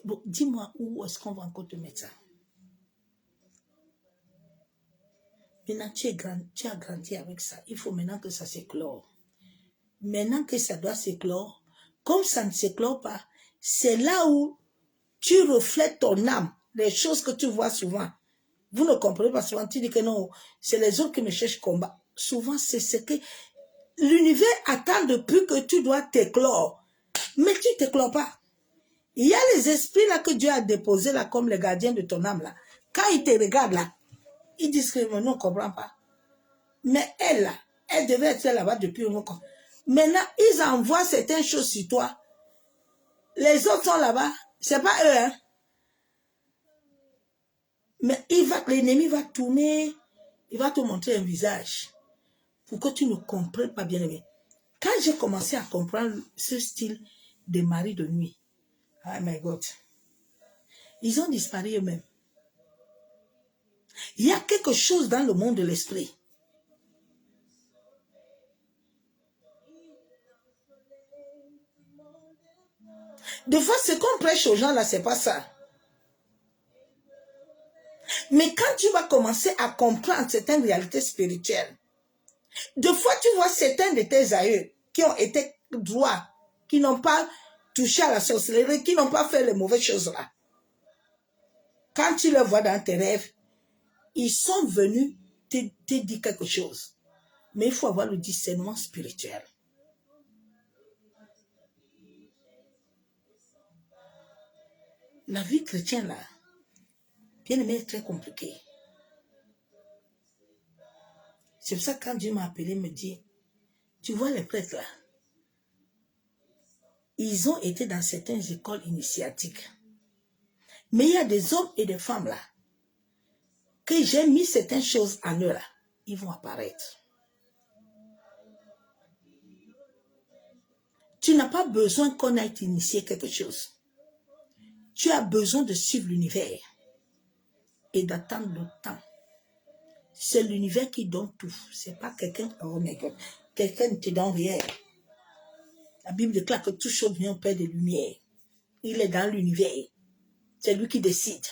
Bon, dis-moi où est-ce qu'on va encore te mettre ça. Maintenant, tu as grandi avec ça. Il faut maintenant que ça s'éclore. Maintenant que ça doit s'éclore, comme ça ne s'éclore pas, c'est là où tu reflètes ton âme, les choses que tu vois souvent. Vous ne comprenez pas souvent, tu dis que non, c'est les autres qui me cherchent combat. Souvent, c'est ce que l'univers attend depuis que tu dois t'éclore. Mais tu ne t'éclores pas. Il y a les esprits là que Dieu a déposés là comme les gardiens de ton âme là. Quand ils te regardent là, ils disent que nous ne comprenons pas. Mais elle là, elle devait être là-bas depuis un moment. Maintenant, ils envoient certaines choses sur toi. Les autres sont là-bas. C'est pas eux, hein. Mais l'ennemi va tourner, il va te montrer un visage pour que tu ne comprennes pas bien aimé. Quand j'ai commencé à comprendre ce style de mari de nuit, oh my God, ils ont disparu eux-mêmes. Il y a quelque chose dans le monde de l'esprit. Des fois, ce qu'on prêche aux gens là, c'est pas ça. Mais quand tu vas commencer à comprendre certaines réalités spirituelles, des fois, tu vois certains de tes aïeux qui ont été droits, qui n'ont pas touché à la sorcellerie, qui n'ont pas fait les mauvaises choses là. Quand tu les vois dans tes rêves, ils sont venus te dire quelque chose. Mais il faut avoir le discernement spirituel. La vie chrétienne là, bien aimé, est très compliquée. C'est pour ça que quand Dieu m'a appelé, me dit, tu vois les prêtres là, ils ont été dans certaines écoles initiatiques. Mais il y a des hommes et des femmes là, que j'ai mis certaines choses en eux là, ils vont apparaître. Tu n'as pas besoin qu'on ait initié quelque chose. Tu as besoin de suivre l'univers et d'attendre le temps. C'est l'univers qui donne tout. C'est pas quelqu'un, oh my God, quelqu'un ne te donne rien. La Bible déclare que toute chose vient au Père de lumière. Il est dans l'univers. C'est lui qui décide.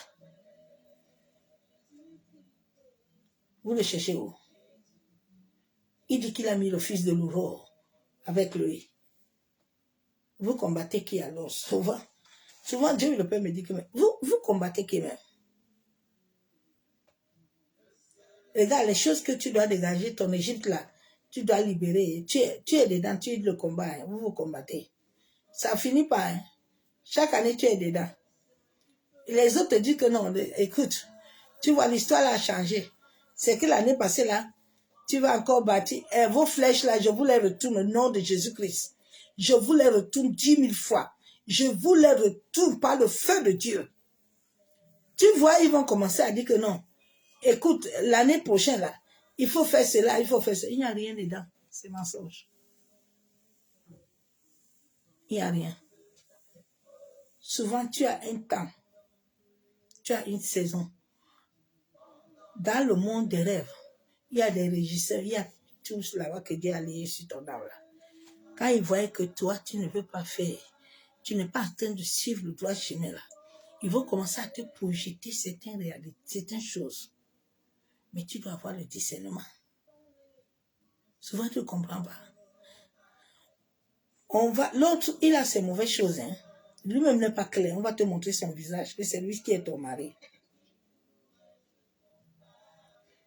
Vous le cherchez où? Il dit qu'il a mis le fils de l'aurore avec lui. Vous combattez qui alors? Souvent Dieu le Père me dit que vous combattez qui même? Regarde, les choses que tu dois dégager, ton Égypte là, tu dois libérer. Tu es dedans, tu es le combat, hein, vous combattez. Ça finit par... Hein, chaque année, tu es dedans. Et les autres te disent que non, écoute, tu vois, l'histoire a changé. C'est que l'année passée, là, tu vas encore bâtir. Et vos flèches, là, je vous les retourne au nom de Jésus-Christ. Je vous les retourne 10 000 fois. Je vous les retourne par le feu de Dieu. Tu vois, ils vont commencer à dire que non. Écoute, l'année prochaine, là, il faut faire cela, il faut faire cela. Il n'y a rien dedans. C'est mensonge. Il n'y a rien. Souvent, tu as un temps. Tu as une saison. Dans le monde des rêves, il y a des régisseurs, il y a tous là-bas que Dieu a lié sur ton âme là. Quand ils voient que toi, tu ne peux pas faire, tu n'es pas en train de suivre le droit chemin là, ils vont commencer à te projeter certaines réalités, certaines choses. Mais tu dois avoir le discernement. Souvent, tu ne comprends pas. L'autre, il a ses mauvaises choses. Hein. Lui-même n'est pas clair. On va te montrer son visage, que c'est lui qui est ton mari.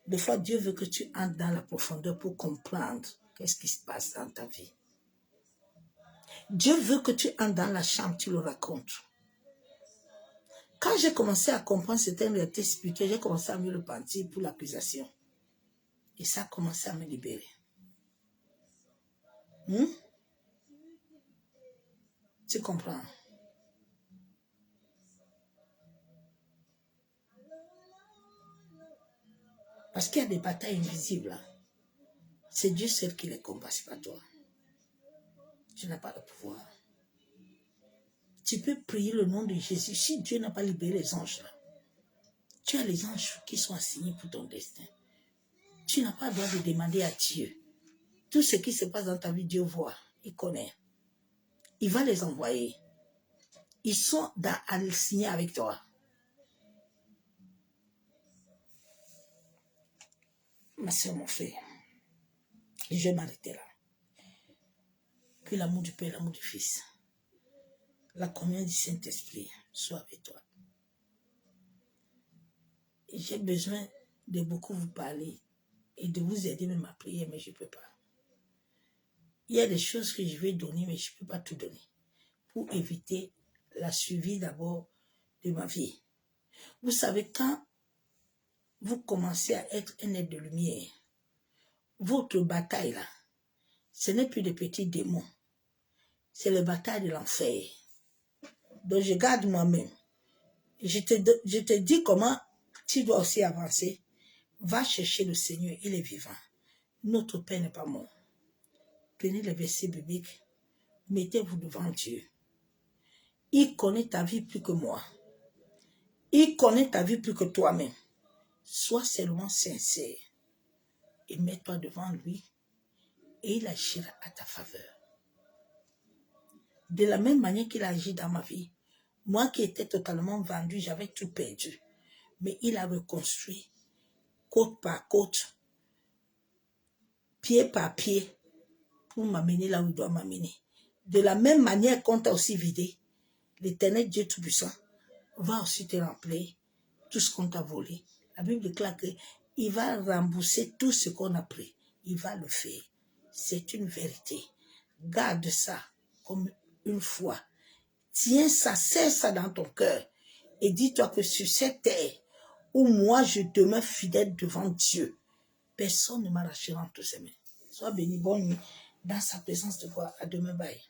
Des fois, Dieu veut que tu entres dans la profondeur pour comprendre qu'est-ce qui se passe dans ta vie. Dieu veut que tu entres dans la chambre, tu le racontes. Quand j'ai commencé à comprendre certaines réalités spirituelles, j'ai commencé à me repentir pour l'accusation. Et ça a commencé à me libérer. Tu comprends? Parce qu'il y a des batailles invisibles. C'est Dieu seul qui les combat, ce n'est pas toi. Tu n'as pas le pouvoir. Tu peux prier le nom de Jésus. Si Dieu n'a pas libéré les anges, là, tu as les anges qui sont assignés pour ton destin. Tu n'as pas le droit de demander à Dieu. Tout ce qui se passe dans ta vie, Dieu voit. Il connaît. Il va les envoyer. Ils sont à le signer avec toi. Ma soeur, mon frère, je vais m'arrêter là. Que l'amour du Père, l'amour du Fils, la communion du Saint-Esprit soit avec toi. J'ai besoin de beaucoup vous parler et de vous aider même à prier, mais je ne peux pas. Il y a des choses que je vais donner, mais je ne peux pas tout donner. Pour éviter la suivi d'abord de ma vie. Vous savez, quand vous commencez à être un être de lumière, votre bataille là, ce n'est plus de petits démons. C'est la bataille de l'enfer. Donc je garde moi-même. Je te dis comment tu dois aussi avancer. Va chercher le Seigneur, il est vivant. Notre Père n'est pas mort. Prenez les versets bibliques. Mettez-vous devant Dieu. Il connaît ta vie plus que moi. Il connaît ta vie plus que toi-même. Sois seulement sincère. Et mets-toi devant lui. Et il agira à ta faveur. De la même manière qu'il a agi dans ma vie. Moi qui étais totalement vendu, j'avais tout perdu. Mais il a reconstruit, côte par côte, pied par pied, pour m'amener là où il doit m'amener. De la même manière qu'on t'a aussi vidé, l'Éternel Dieu Tout-Puissant va aussi te remplir tout ce qu'on t'a volé. La Bible déclare qu'il va rembourser tout ce qu'on a pris. Il va le faire. C'est une vérité. Garde ça comme une foi. Tiens ça, serre ça dans ton cœur. Et dis-toi que sur cette terre, où moi je demeure fidèle devant Dieu, personne ne m'arrachera entre ses mains. Sois béni, bonne nuit, dans sa présence de gloire. À demain, bye.